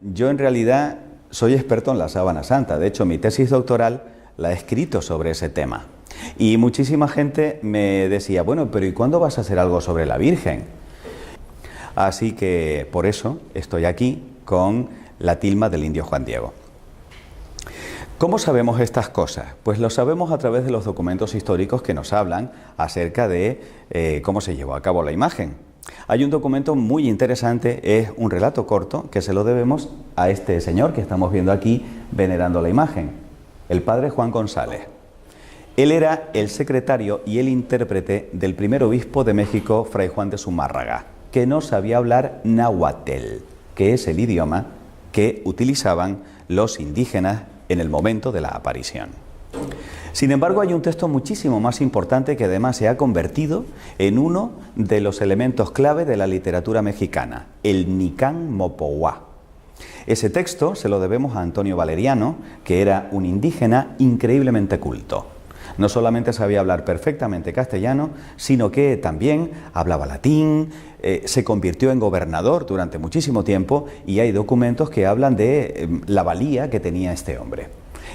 Yo en realidad soy experto en la sábana santa. De hecho, mi tesis doctoral la he escrito sobre ese tema. Y muchísima gente me decía, bueno, pero ¿y cuándo vas a hacer algo sobre la Virgen? Así que por eso estoy aquí con la tilma del indio Juan Diego. ¿Cómo sabemos estas cosas? Pues lo sabemos a través de los documentos históricos que nos hablan acerca de cómo se llevó a cabo la imagen. Hay un documento muy interesante, es un relato corto que se lo debemos a este señor que estamos viendo aquí venerando la imagen, el padre Juan González. Él era el secretario y el intérprete del primer obispo de México, Fray Juan de Zumárraga, que no sabía hablar náhuatl, que es el idioma que utilizaban los indígenas en el momento de la aparición. Sin embargo, hay un texto muchísimo más importante que además se ha convertido en uno de los elementos clave de la literatura mexicana, el Nicán Mopohuá. Ese texto se lo debemos a Antonio Valeriano, que era un indígena increíblemente culto. No solamente sabía hablar perfectamente castellano, sino que también hablaba latín, se convirtió en gobernador durante muchísimo tiempo y hay documentos que hablan de la valía que tenía este hombre.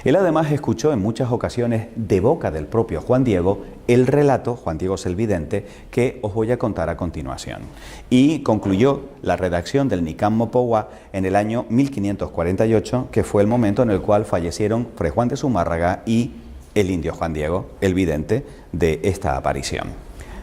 Él además escuchó en muchas ocasiones de boca del propio Juan Diego el relato, Juan Diego es el vidente, que os voy a contar a continuación. Y concluyó la redacción del Nicán Mopohuá en el año 1548, que fue el momento en el cual fallecieron Fray Juan de Zumárraga y el indio Juan Diego, el vidente de esta aparición.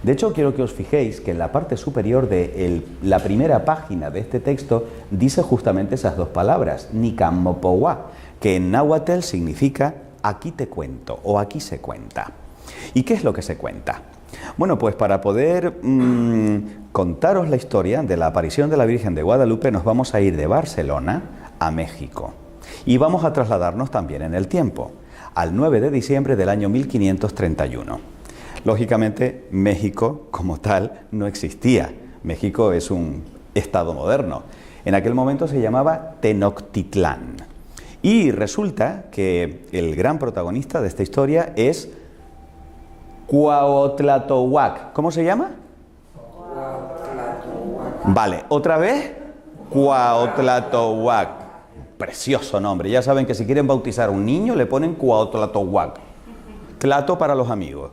De hecho, quiero que os fijéis que en la parte superior de la primera página de este texto dice justamente esas dos palabras, Nicán Mopohuá, que en náhuatl significa aquí te cuento o aquí se cuenta. ¿Y qué es lo que se cuenta? Bueno, pues para poder contaros la historia de la aparición de la Virgen de Guadalupe nos vamos a ir de Barcelona a México y vamos a trasladarnos también en el tiempo, al 9 de diciembre del año 1531. Lógicamente, México como tal no existía. México es un estado moderno. En aquel momento se llamaba Tenochtitlán. Y resulta que el gran protagonista de esta historia es Cuauhtlatohuac. ¿Cómo se llama? Vale, otra vez, Cuauhtlatohuac. Precioso nombre. Ya saben que si quieren bautizar a un niño le ponen Cuauhtlatohuac. Tlato para los amigos.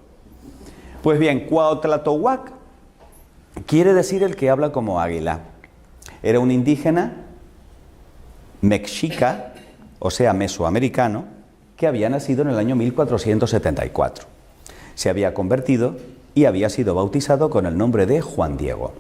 Pues bien, Cuauhtlatohuac quiere decir el que habla como águila. Era un indígena mexica, o sea, mesoamericano, que había nacido en el año 1474. Se había convertido y había sido bautizado con el nombre de Juan Diego.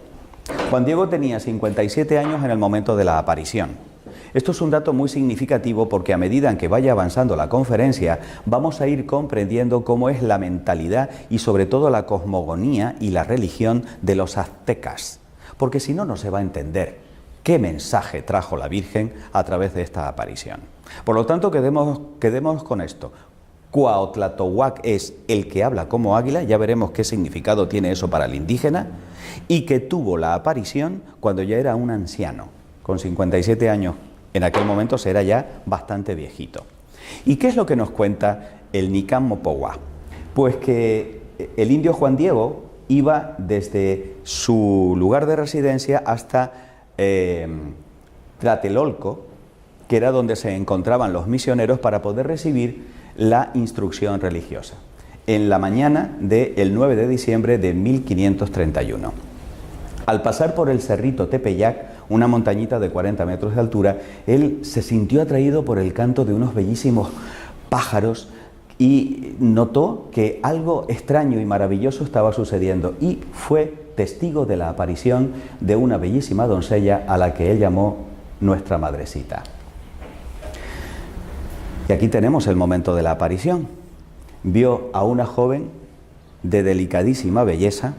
Juan Diego tenía 57 años en el momento de la aparición. Esto es un dato muy significativo porque a medida en que vaya avanzando la conferencia vamos a ir comprendiendo cómo es la mentalidad y sobre todo la cosmogonía y la religión de los aztecas, porque si no, no se va a entender qué mensaje trajo la Virgen a través de esta aparición. Por lo tanto, quedémonos con esto. Cuauhtlatohuac es el que habla como águila, ya veremos qué significado tiene eso para el indígena, y que tuvo la aparición cuando ya era un anciano, con 57 años. En aquel momento era ya bastante viejito. ¿Y qué es lo que nos cuenta el Nicán Mopohuá? Pues que el indio Juan Diego iba desde su lugar de residencia hasta Tlatelolco, que era donde se encontraban los misioneros para poder recibir la instrucción religiosa, en la mañana del 9 de diciembre de 1531. Al pasar por el cerrito Tepeyac, una montañita de 40 metros de altura, él se sintió atraído por el canto de unos bellísimos pájaros y notó que algo extraño y maravilloso estaba sucediendo y fue testigo de la aparición de una bellísima doncella a la que él llamó Nuestra Madrecita. Y aquí tenemos el momento de la aparición. Vio a una joven de delicadísima belleza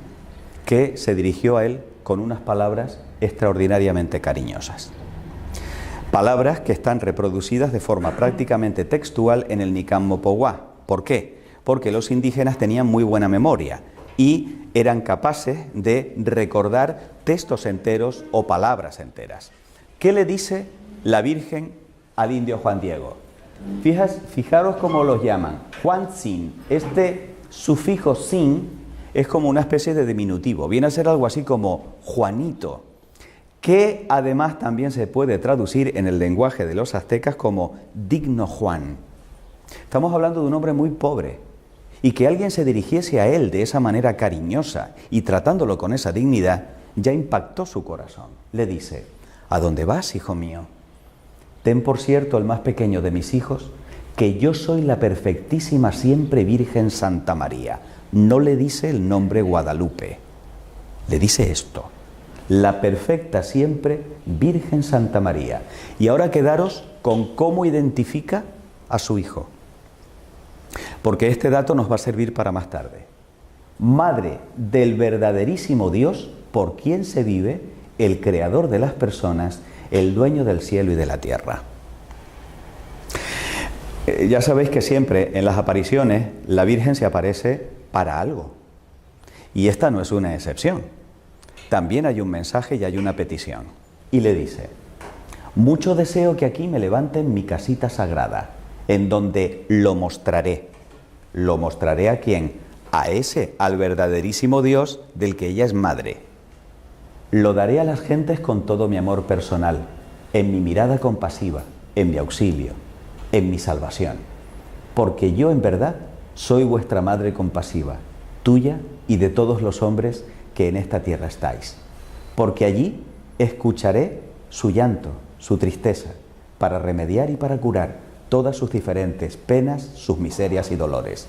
que se dirigió a él con unas palabras extraordinariamente cariñosas. Palabras que están reproducidas de forma prácticamente textual en el Nicán Mopohuá. ¿Por qué? Porque los indígenas tenían muy buena memoria y eran capaces de recordar textos enteros o palabras enteras. ¿Qué le dice la Virgen al indio Juan Diego? Fijaros cómo los llaman. Juan Sin. Este sufijo sin es como una especie de diminutivo. Viene a ser algo así como Juanito. que además también se puede traducir en el lenguaje de los aztecas como digno Juan. Estamos hablando de un hombre muy pobre, y que alguien se dirigiese a él de esa manera cariñosa y tratándolo con esa dignidad, ya impactó su corazón. Le dice: ¿a dónde vas, hijo mío? Ten por cierto, el más pequeño de mis hijos, que yo soy la perfectísima siempre Virgen Santa María. No le dice el nombre Guadalupe, le dice esto: la perfecta siempre Virgen Santa María. Y ahora quedaros con cómo identifica a su hijo, porque este dato nos va a servir para más tarde. Madre del verdaderísimo Dios, por quien se vive, el creador de las personas, el dueño del cielo y de la tierra. Ya sabéis que siempre en las apariciones la Virgen se aparece para algo, y esta no es una excepción. También hay un mensaje y hay una petición, y le dice: mucho deseo que aquí me levanten mi casita sagrada, en donde lo mostraré. ¿Lo mostraré a quién? A ese, al verdaderísimo Dios del que ella es madre. Lo daré a las gentes con todo mi amor personal, en mi mirada compasiva, en mi auxilio, en mi salvación. Porque yo en verdad soy vuestra madre compasiva, tuya y de todos los hombres que en esta tierra estáis. Porque allí escucharé su llanto, su tristeza, para remediar y para curar todas sus diferentes penas, sus miserias y dolores.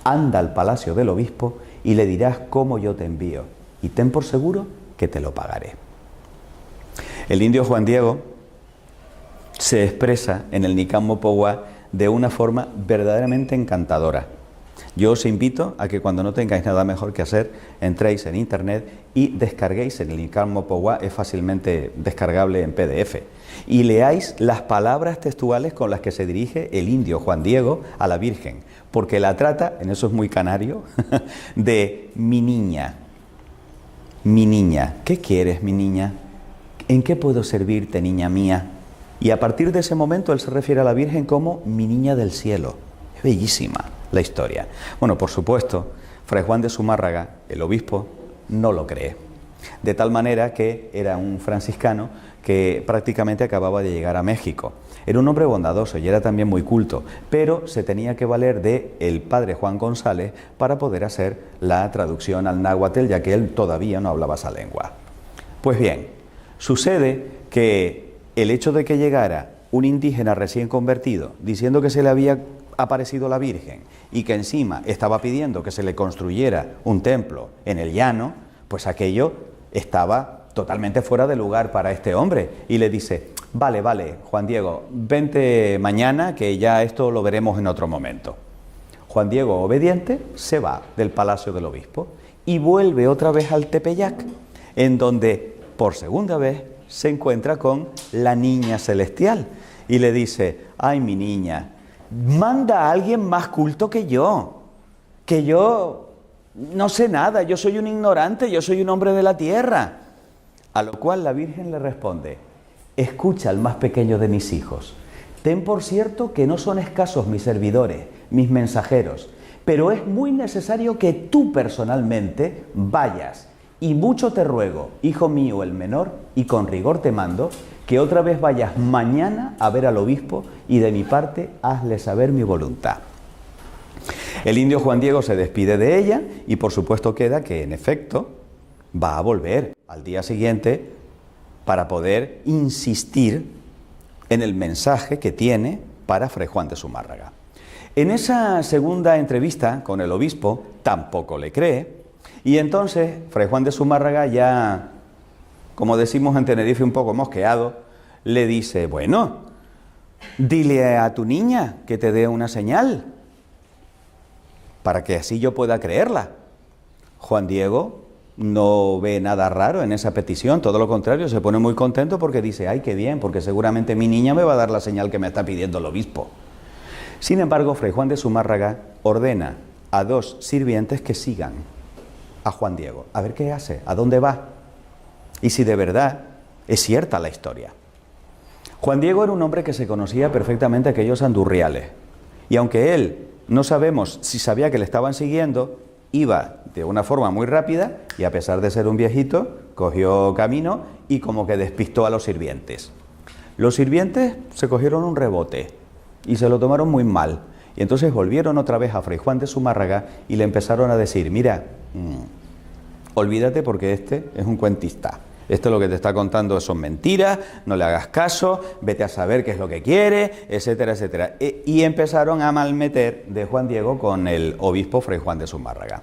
Anda al palacio del obispo y le dirás cómo yo te envío, y ten por seguro que te lo pagaré. El indio Juan Diego se expresa en el Nican Mopowá de una forma verdaderamente encantadora. Yo os invito a que cuando no tengáis nada mejor que hacer, entréis en internet y descarguéis el Nican Mopowá, es fácilmente descargable en PDF, y leáis las palabras textuales con las que se dirige el indio Juan Diego a la Virgen, porque la trata, en eso es muy canario, de mi niña. Mi niña, ¿qué quieres, mi niña? ¿En qué puedo servirte, niña mía? Y a partir de ese momento él se refiere a la Virgen como mi niña del cielo. Es bellísima la historia. Bueno, por supuesto, Fray Juan de Zumárraga, el obispo, no lo cree. De tal manera que era un franciscano que prácticamente acababa de llegar a México. Era un hombre bondadoso y era también muy culto, pero se tenía que valer de el padre Juan González para poder hacer la traducción al náhuatl, ya que él todavía no hablaba esa lengua. Pues bien, sucede que el hecho de que llegara un indígena recién convertido diciendo que se le había aparecido la Virgen y que encima estaba pidiendo que se le construyera un templo en el llano, pues aquello estaba totalmente fuera de lugar para este hombre, y le dice: vale, Juan Diego, vente mañana que ya esto lo veremos en otro momento. Juan Diego, obediente, se va del palacio del obispo y vuelve otra vez al Tepeyac, en donde por segunda vez se encuentra con la niña celestial y le dice: ay, mi niña, manda a alguien más culto que yo no sé nada, yo soy un ignorante, yo soy un hombre de la tierra. A lo cual la Virgen le responde: escucha al más pequeño de mis hijos, ten por cierto que no son escasos mis servidores, mis mensajeros, pero es muy necesario que tú personalmente vayas, y mucho te ruego, hijo mío el menor, y con rigor te mando, que otra vez vayas mañana a ver al obispo, y de mi parte hazle saber mi voluntad. El indio Juan Diego se despide de ella y por supuesto queda que en efecto va a volver al día siguiente para poder insistir en el mensaje que tiene para Fray Juan de Zumárraga. En esa segunda entrevista con el obispo tampoco le cree, y entonces Fray Juan de Zumárraga, ya, como decimos en Tenerife, un poco mosqueado, le dice: bueno, dile a tu niña que te dé una señal para que así yo pueda creerla. Juan Diego no ve nada raro en esa petición, todo lo contrario, se pone muy contento porque dice: ay, qué bien, porque seguramente mi niña me va a dar la señal que me está pidiendo el obispo. Sin embargo, Fray Juan de Zumárraga ordena a dos sirvientes que sigan a Juan Diego, a ver qué hace, a dónde va, y si de verdad es cierta la historia. Juan Diego era un hombre que se conocía perfectamente a aquellos andurriales, y aunque él no sabemos si sabía que le estaban siguiendo, iba de una forma muy rápida y a pesar de ser un viejito, cogió camino y como que despistó a los sirvientes. Los sirvientes se cogieron un rebote y se lo tomaron muy mal. Y entonces volvieron otra vez a Fray Juan de Zumárraga y le empezaron a decir, mira, olvídate porque este es un cuentista. Esto lo que te está contando son mentiras, no le hagas caso, vete a saber qué es lo que quiere, etcétera, etcétera. Y empezaron a malmeter de Juan Diego con el obispo Fray Juan de Zumárraga.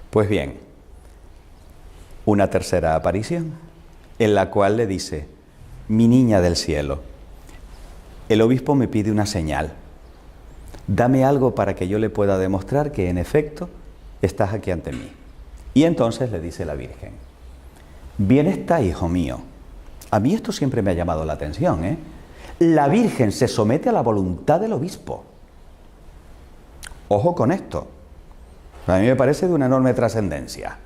Pues bien, una tercera aparición en la cual le dice, mi niña del cielo, el obispo me pide una señal. Dame algo para que yo le pueda demostrar que en efecto estás aquí ante mí. Y entonces le dice la Virgen, bien está, hijo mío. A mí esto siempre me ha llamado la atención, ¿eh? La Virgen se somete a la voluntad del obispo. Ojo con esto. A mí me parece de una enorme trascendencia.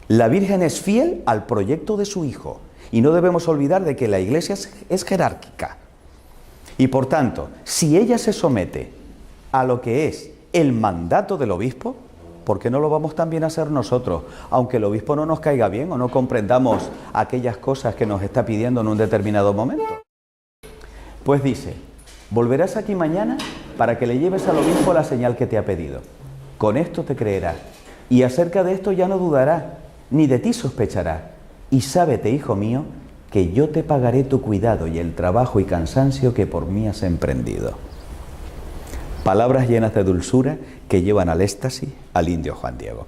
La Virgen es fiel al proyecto de su hijo y no debemos olvidar de que la Iglesia es jerárquica. Y por tanto, si ella se somete a lo que es el mandato del obispo, ¿por qué no lo vamos también a hacer nosotros? Aunque el obispo no nos caiga bien o no comprendamos aquellas cosas que nos está pidiendo en un determinado momento. Pues dice, volverás aquí mañana para que le lleves al obispo la señal que te ha pedido. Con esto te creerá, y acerca de esto ya no dudará, ni de ti sospechará. Y sábete, hijo mío, que yo te pagaré tu cuidado y el trabajo y cansancio que por mí has emprendido. Palabras llenas de dulzura que llevan al éxtasis al indio Juan Diego.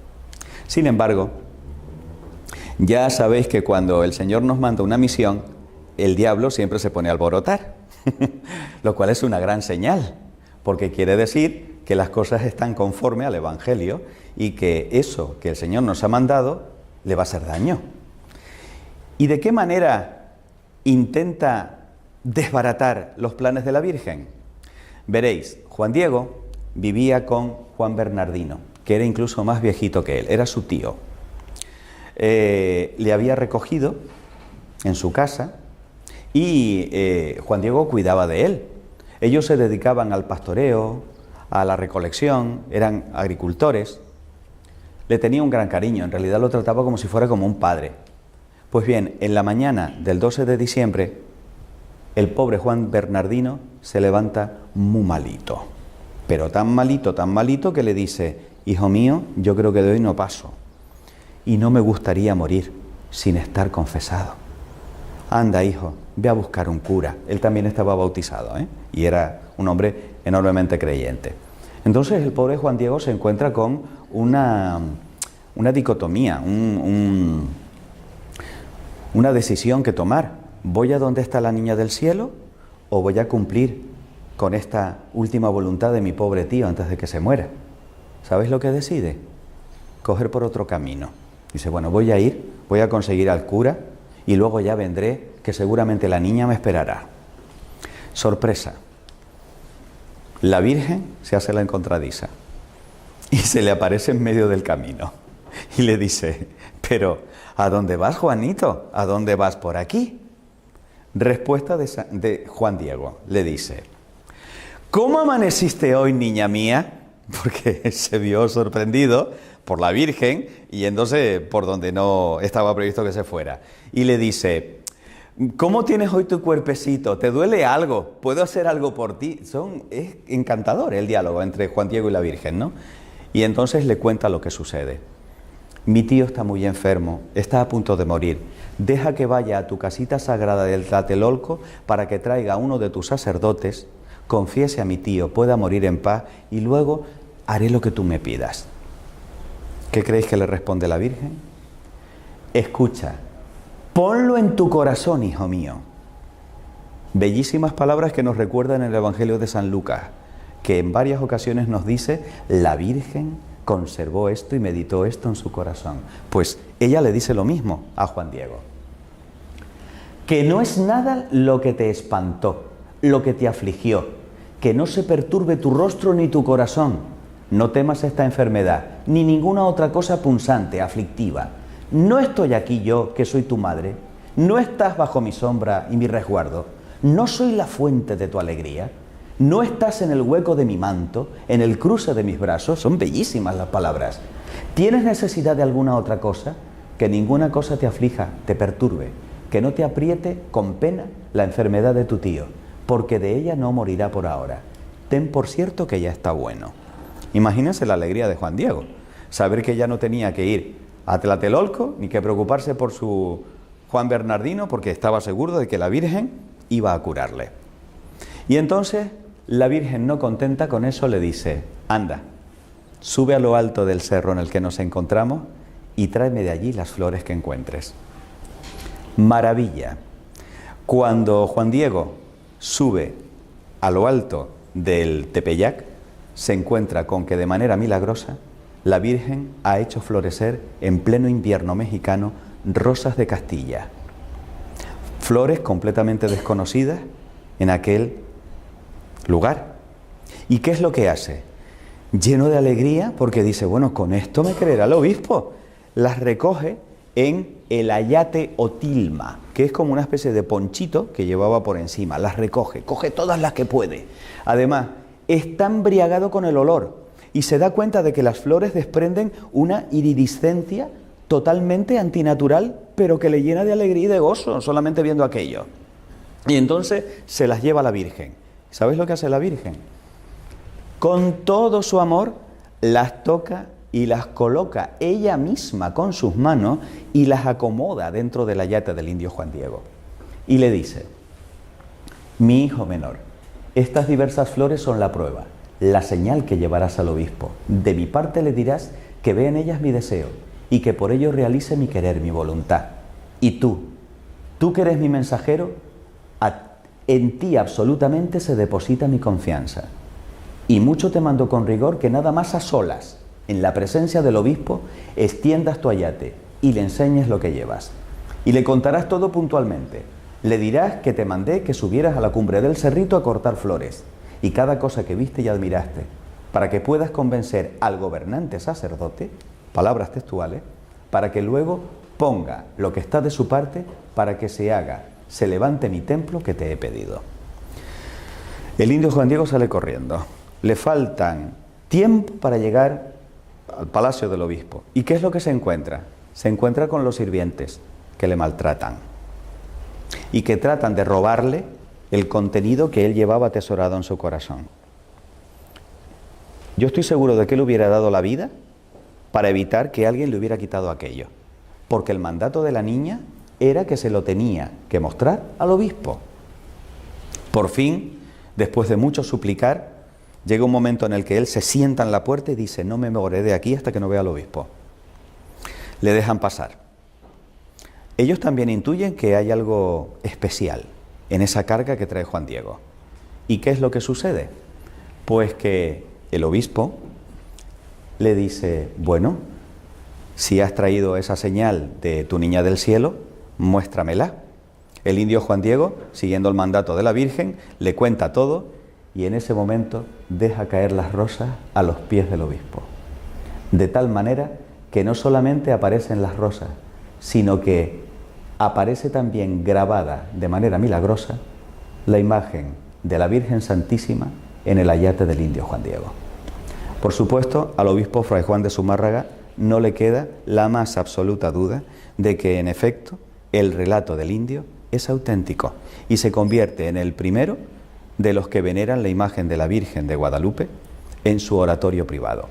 Sin embargo, ya sabéis que cuando el Señor nos manda una misión, el diablo siempre se pone a alborotar, lo cual es una gran señal, porque quiere decir que las cosas están conforme al Evangelio y que eso que el Señor nos ha mandado le va a hacer daño. ¿Y de qué manera intenta desbaratar los planes de la Virgen? Veréis, Juan Diego vivía con Juan Bernardino, que era incluso más viejito que él, era su tío. Le había recogido en su casa y Juan Diego cuidaba de él. Ellos se dedicaban al pastoreo, a la recolección, eran agricultores. Le tenía un gran cariño, en realidad lo trataba como si fuera como un padre. Pues bien, en la mañana del 12 de diciembre, el pobre Juan Bernardino se levanta muy malito, pero tan malito que le dice, hijo mío, yo creo que de hoy no paso y no me gustaría morir sin estar confesado. Anda, hijo, ve a buscar un cura. Él también estaba bautizado, ¿eh? Y era un hombre enormemente creyente. Entonces el pobre Juan Diego se encuentra con una dicotomía, una decisión que tomar. ¿Voy a donde está la niña del cielo o voy a cumplir con esta última voluntad de mi pobre tío antes de que se muera? ¿Sabéis lo que decide? Coger por otro camino. Dice, bueno, voy a conseguir al cura y luego ya vendré, que seguramente la niña me esperará. Sorpresa. La Virgen se hace la encontradiza y se le aparece en medio del camino y le dice, pero ¿a dónde vas, Juanito? ¿A dónde vas por aquí? Respuesta de Juan Diego, le dice, ¿cómo amaneciste hoy, niña mía? Porque se vio sorprendido por la Virgen y entonces por donde no estaba previsto que se fuera. Y le dice, ¿cómo tienes hoy tu cuerpecito? ¿Te duele algo? ¿Puedo hacer algo por ti? Es encantador el diálogo entre Juan Diego y la Virgen, ¿no? Y entonces le cuenta lo que sucede. Mi tío está muy enfermo, está a punto de morir. Deja que vaya a tu casita sagrada del Tlatelolco para que traiga a uno de tus sacerdotes, confiese a mi tío, pueda morir en paz y luego haré lo que tú me pidas. ¿Qué creéis que le responde la Virgen? Escucha, ponlo en tu corazón, hijo mío. Bellísimas palabras que nos recuerdan el Evangelio de San Lucas, que en varias ocasiones nos dice, la Virgen conservó esto y meditó esto en su corazón. Pues ella le dice lo mismo a Juan Diego. Que no es nada lo que te espantó, lo que te afligió, que no se perturbe tu rostro ni tu corazón. No temas esta enfermedad, ni ninguna otra cosa punzante, aflictiva. ¿No estoy aquí yo, que soy tu madre? ¿No estás bajo mi sombra y mi resguardo? ¿No soy la fuente de tu alegría? No estás en el hueco de mi manto, en el cruce de mis brazos. Son bellísimas las palabras. ¿Tienes necesidad de alguna otra cosa? Que ninguna cosa te aflija, te perturbe, que no te apriete con pena la enfermedad de tu tío, porque de ella no morirá por ahora. Ten por cierto que ya está bueno. Imagínense la alegría de Juan Diego, saber que ya no tenía que ir a Tlatelolco ni que preocuparse por su Juan Bernardino, porque estaba seguro de que la Virgen iba a curarle. Y entonces la Virgen, no contenta con eso, le dice: anda, sube a lo alto del cerro en el que nos encontramos y tráeme de allí las flores que encuentres. Maravilla. Cuando Juan Diego sube a lo alto del Tepeyac, se encuentra con que de manera milagrosa la Virgen ha hecho florecer en pleno invierno mexicano rosas de Castilla. Flores completamente desconocidas en aquel lugar. ¿Y qué es lo que hace? Lleno de alegría, porque dice: bueno, con esto me creerá el obispo. Las recoge en el ayate o tilma, que es como una especie de ponchito que llevaba por encima. Las recoge, coge todas las que puede. Además, está embriagado con el olor y se da cuenta de que las flores desprenden una iridiscencia totalmente antinatural, pero que le llena de alegría y de gozo solamente viendo aquello. Y entonces se las lleva a la Virgen. ¿Sabes lo que hace la Virgen? Con todo su amor las toca y las coloca ella misma con sus manos y las acomoda dentro del ayate del indio Juan Diego. Y le dice: mi hijo menor, estas diversas flores son la prueba, la señal que llevarás al obispo. De mi parte le dirás que ve en ellas mi deseo y que por ello realice mi querer, mi voluntad. Y tú que eres mi mensajero, en ti absolutamente se deposita mi confianza. Y mucho te mando con rigor que nada más a solas, en la presencia del obispo, extiendas tu ayate y le enseñes lo que llevas. Y le contarás todo puntualmente. Le dirás que te mandé que subieras a la cumbre del cerrito a cortar flores, y cada cosa que viste y admiraste, para que puedas convencer al gobernante sacerdote, palabras textuales, para que luego ponga lo que está de su parte para que se levante mi templo que te he pedido. El indio Juan Diego sale corriendo. Le faltan tiempo para llegar al palacio del obispo. ¿Y qué es lo que se encuentra? Se encuentra con los sirvientes que le maltratan y que tratan de robarle el contenido que él llevaba atesorado en su corazón. Yo estoy seguro de que él hubiera dado la vida para evitar que alguien le hubiera quitado aquello, porque el mandato de la niña era que se lo tenía que mostrar al obispo. Por fin, después de mucho suplicar, llega un momento en el que él se sienta en la puerta y dice: no me moveré de aquí hasta que no vea al obispo. Le dejan pasar. Ellos también intuyen que hay algo especial en esa carga que trae Juan Diego. ¿Y qué es lo que sucede? Pues que el obispo le dice: bueno, si has traído esa señal de tu niña del cielo, muéstramela. El indio Juan Diego, siguiendo el mandato de la Virgen, le cuenta todo y en ese momento deja caer las rosas a los pies del obispo. De tal manera que no solamente aparecen las rosas, sino que aparece también grabada de manera milagrosa la imagen de la Virgen Santísima en el ayate del indio Juan Diego. Por supuesto, al obispo Fray Juan de Zumárraga no le queda la más absoluta duda de que, en efecto, el relato del indio es auténtico y se convierte en el primero de los que veneran la imagen de la Virgen de Guadalupe en su oratorio privado.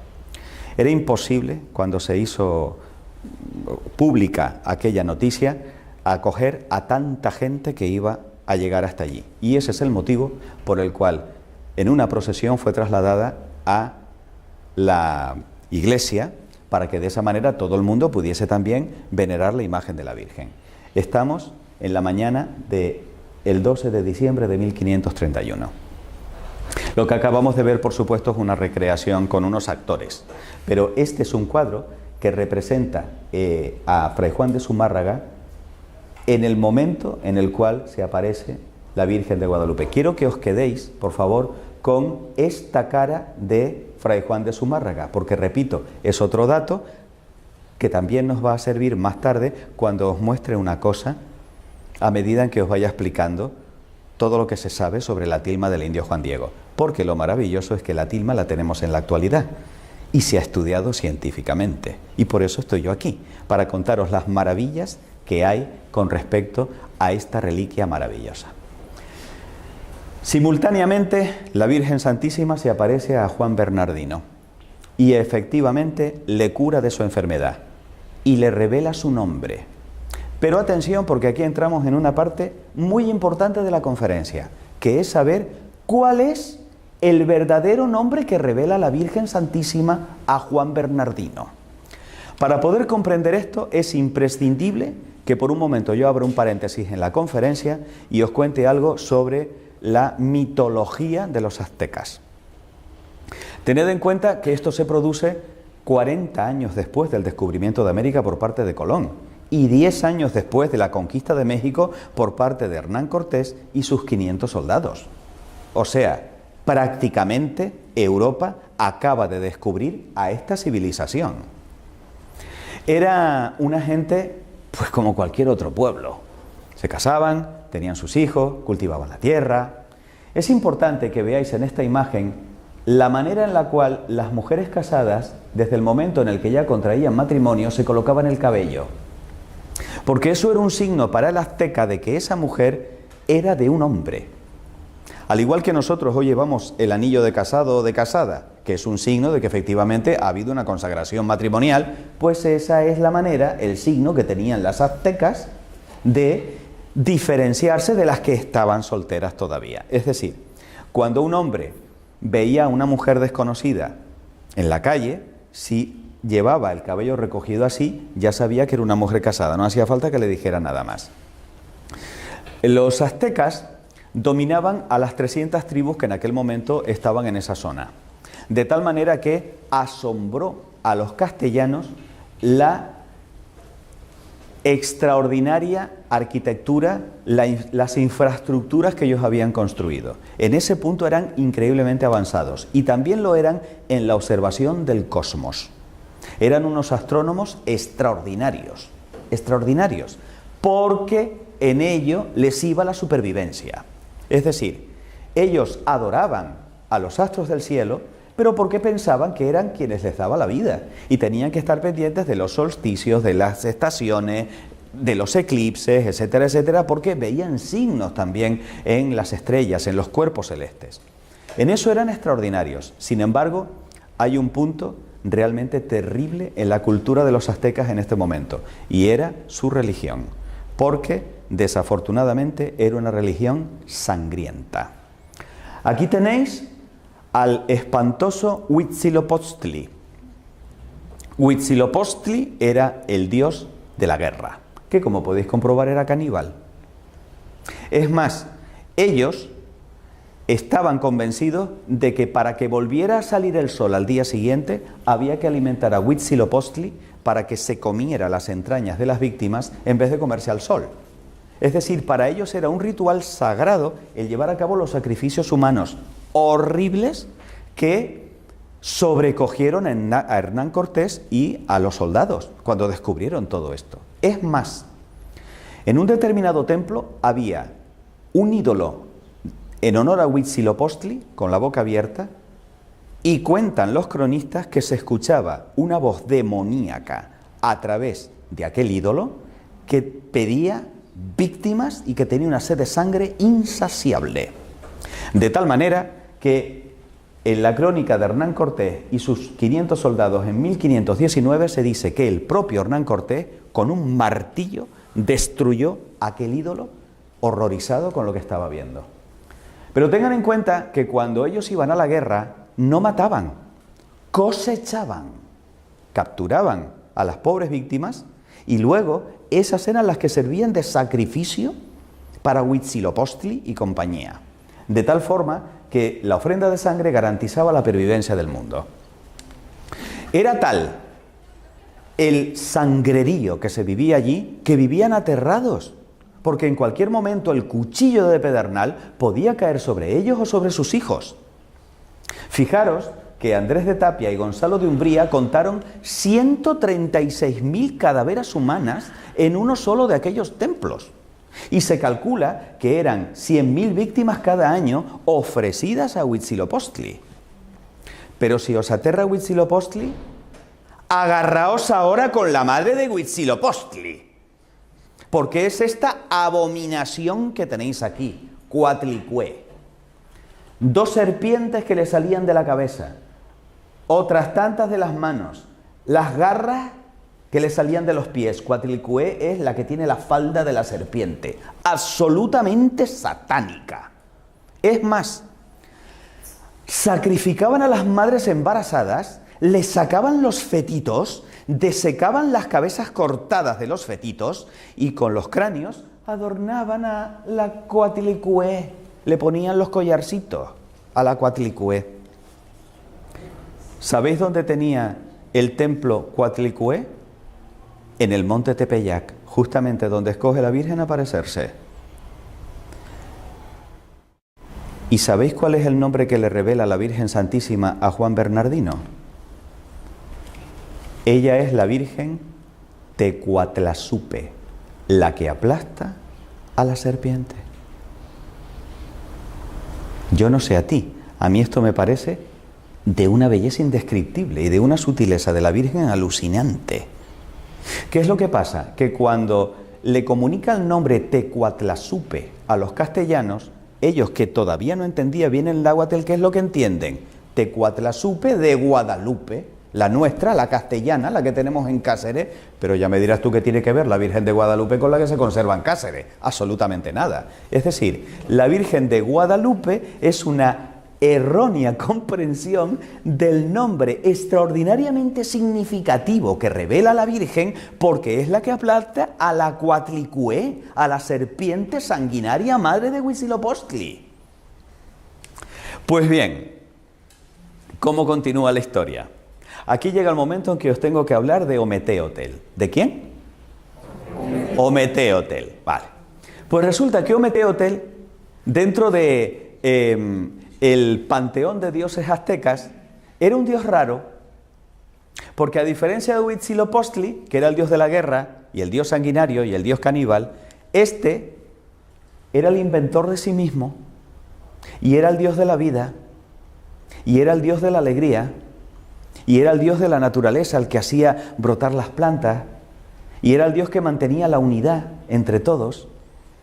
Era imposible, cuando se hizo pública aquella noticia, acoger a tanta gente que iba a llegar hasta allí. Y ese es el motivo por el cual en una procesión fue trasladada a la iglesia, para que de esa manera todo el mundo pudiese también venerar la imagen de la Virgen. Estamos en la mañana del 12 de diciembre de 1531. Lo que acabamos de ver, por supuesto, es una recreación con unos actores, pero este es un cuadro que representa a Fray Juan de Zumárraga en el momento en el cual se aparece la Virgen de Guadalupe. Quiero que os quedéis, por favor, con esta cara de Fray Juan de Zumárraga, porque, repito, es otro dato que también nos va a servir más tarde cuando os muestre una cosa a medida en que os vaya explicando todo lo que se sabe sobre la tilma del indio Juan Diego, porque lo maravilloso es que la tilma la tenemos en la actualidad y se ha estudiado científicamente. Y por eso estoy yo aquí, para contaros las maravillas que hay con respecto a esta reliquia maravillosa. Simultáneamente, la Virgen Santísima se aparece a Juan Bernardino y efectivamente le cura de su enfermedad y le revela su nombre. Pero atención, porque aquí entramos en una parte muy importante de la conferencia, que es saber cuál es el verdadero nombre que revela la Virgen Santísima a Juan Bernardino. Para poder comprender esto es imprescindible que por un momento yo abra un paréntesis en la conferencia y os cuente algo sobre la mitología de los aztecas. Tened en cuenta que esto se produce 40 años después del descubrimiento de América por parte de Colón y 10 años después de la conquista de México por parte de Hernán Cortés y sus 500 soldados. O sea, prácticamente Europa acaba de descubrir a esta civilización. Era una gente, pues como cualquier otro pueblo. Se casaban, tenían sus hijos, cultivaban la tierra. Es importante que veáis en esta imagen la manera en la cual las mujeres casadas, desde el momento en el que ya contraían matrimonio, se colocaban el cabello. Porque eso era un signo para el azteca de que esa mujer era de un hombre. Al igual que nosotros hoy llevamos el anillo de casado o de casada, que es un signo de que efectivamente ha habido una consagración matrimonial, pues esa es la manera, el signo que tenían las aztecas de diferenciarse de las que estaban solteras todavía. Es decir, cuando un hombre veía a una mujer desconocida en la calle, si llevaba el cabello recogido así, ya sabía que era una mujer casada, no hacía falta que le dijera nada más. Los aztecas dominaban a las 300 tribus que en aquel momento estaban en esa zona, de tal manera que asombró a los castellanos la extraordinaria arquitectura, las infraestructuras que ellos habían construido. En ese punto eran increíblemente avanzados y también lo eran en la observación del cosmos. Eran unos astrónomos extraordinarios, porque en ello les iba la supervivencia. Es decir, ellos adoraban a los astros del cielo, pero porque pensaban que eran quienes les daban la vida y tenían que estar pendientes de los solsticios, de las estaciones, de los eclipses, etcétera, etcétera, porque veían signos también en las estrellas, en los cuerpos celestes. En eso eran extraordinarios. Sin embargo, hay un punto realmente terrible en la cultura de los aztecas en este momento, y era su religión, porque desafortunadamente era una religión sangrienta. Aquí tenéis al espantoso Huitzilopochtli. Huitzilopochtli era el dios de la guerra, que como podéis comprobar era caníbal. Es más, ellos estaban convencidos de que para que volviera a salir el sol al día siguiente había que alimentar a Huitzilopochtli para que se comiera las entrañas de las víctimas en vez de comerse al sol. Es decir, para ellos era un ritual sagrado el llevar a cabo los sacrificios humanos horribles que sobrecogieron a Hernán Cortés y a los soldados cuando descubrieron todo esto. Es más, en un determinado templo había un ídolo en honor a Huitzilopochtli con la boca abierta y cuentan los cronistas que se escuchaba una voz demoníaca a través de aquel ídolo que pedía víctimas y que tenía una sed de sangre insaciable. De tal manera que en la crónica de Hernán Cortés y sus 500 soldados en 1519 se dice que el propio Hernán Cortés con un martillo destruyó aquel ídolo horrorizado con lo que estaba viendo. Pero tengan en cuenta que cuando ellos iban a la guerra no mataban, cosechaban, capturaban a las pobres víctimas y luego esas eran las que servían de sacrificio para Huitzilopochtli y compañía. De tal forma que la ofrenda de sangre garantizaba la pervivencia del mundo. Era tal el sangrerío que se vivía allí que vivían aterrados, porque en cualquier momento el cuchillo de pedernal podía caer sobre ellos o sobre sus hijos. Fijaros que Andrés de Tapia y Gonzalo de Umbría contaron 136.000 cadaveras humanas en uno solo de aquellos templos. Y se calcula que eran 100.000 víctimas cada año ofrecidas a Huitzilopochtli. Pero si os aterra Huitzilopochtli, agarraos ahora con la madre de Huitzilopochtli. Porque es esta abominación que tenéis aquí, Coatlicue. 2 serpientes que le salían de la cabeza, otras tantas de las manos, las garras que le salían de los pies. Coatlicue es la que tiene la falda de la serpiente, absolutamente satánica. Es más, sacrificaban a las madres embarazadas, les sacaban los fetitos, desecaban las cabezas cortadas de los fetitos y con los cráneos adornaban a la Coatlicue, le ponían los collarcitos a la Coatlicue. ¿Sabéis dónde tenía el templo Coatlicue? En el monte Tepeyac, justamente donde escoge la Virgen aparecerse. ¿Y sabéis cuál es el nombre que le revela la Virgen Santísima a Juan Bernardino? Ella es la Virgen Tecuatlazupe, la que aplasta a la serpiente. Yo no sé a ti, a mí esto me parece de una belleza indescriptible y de una sutileza de la Virgen alucinante. ¿Qué es lo que pasa? Que cuando le comunica el nombre Tecuatlazupe a los castellanos, ellos que todavía no entendían bien el náhuatl, ¿qué es lo que entienden? Tecuatlazupe de Guadalupe, la nuestra, la castellana, la que tenemos en Cáceres, pero ya me dirás tú qué tiene que ver la Virgen de Guadalupe con la que se conserva en Cáceres. Absolutamente nada. Es decir, la Virgen de Guadalupe es una errónea comprensión del nombre extraordinariamente significativo que revela la Virgen, porque es la que aplasta a la Coatlicue, a la serpiente sanguinaria madre de Huitzilopochtli. Pues bien, ¿cómo continúa la historia? Aquí llega el momento en que os tengo que hablar de Ometeotl. ¿De quién? Ometeotl, vale. Pues resulta que Ometeotl, dentro de el panteón de dioses aztecas, era un dios raro, porque a diferencia de Huitzilopochtli, que era el dios de la guerra, y el dios sanguinario, y el dios caníbal, este era el inventor de sí mismo, y era el dios de la vida, y era el dios de la alegría, y era el dios de la naturaleza, el que hacía brotar las plantas, y era el dios que mantenía la unidad entre todos.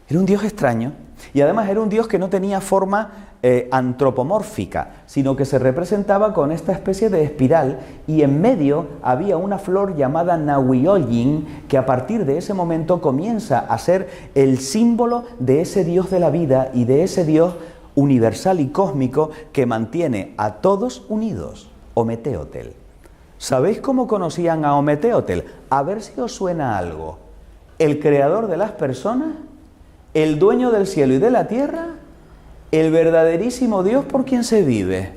Era un dios extraño, y además era un dios que no tenía forma antropomórfica, sino que se representaba con esta especie de espiral, y en medio había una flor llamada Nahuioyin, que a partir de ese momento comienza a ser el símbolo de ese dios de la vida y de ese dios universal y cósmico que mantiene a todos unidos. Ometeotl. ¿Sabéis cómo conocían a Ometeotl? A ver si os suena algo. El creador de las personas, el dueño del cielo y de la tierra, el verdaderísimo Dios por quien se vive.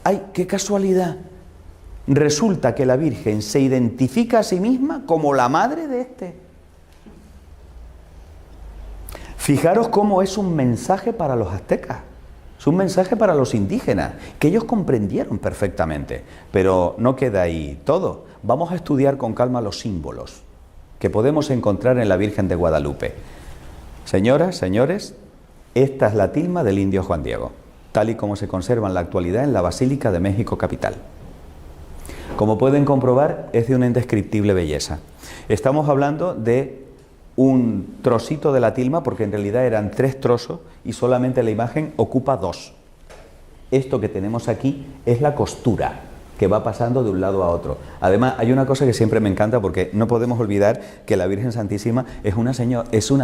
¡Ay, qué casualidad! Resulta que la Virgen se identifica a sí misma como la madre de este. Fijaros cómo es un mensaje para los aztecas. Es un mensaje para los indígenas, que ellos comprendieron perfectamente. Pero no queda ahí todo. Vamos a estudiar con calma los símbolos que podemos encontrar en la Virgen de Guadalupe. Señoras, señores, esta es la tilma del indio Juan Diego, tal y como se conserva en la actualidad en la Basílica de México Capital. Como pueden comprobar, es de una indescriptible belleza. Estamos hablando de un trocito de la tilma, porque en realidad eran 3 trozos y solamente la imagen ocupa 2. Esto que tenemos aquí es la costura que va pasando de un lado a otro. Además, hay una cosa que siempre me encanta, porque no podemos olvidar que la Virgen Santísima es una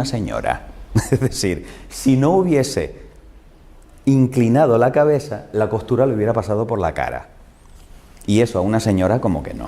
señora. Es decir, si no hubiese inclinado la cabeza, la costura le hubiera pasado por la cara. Y eso a una señora como que no.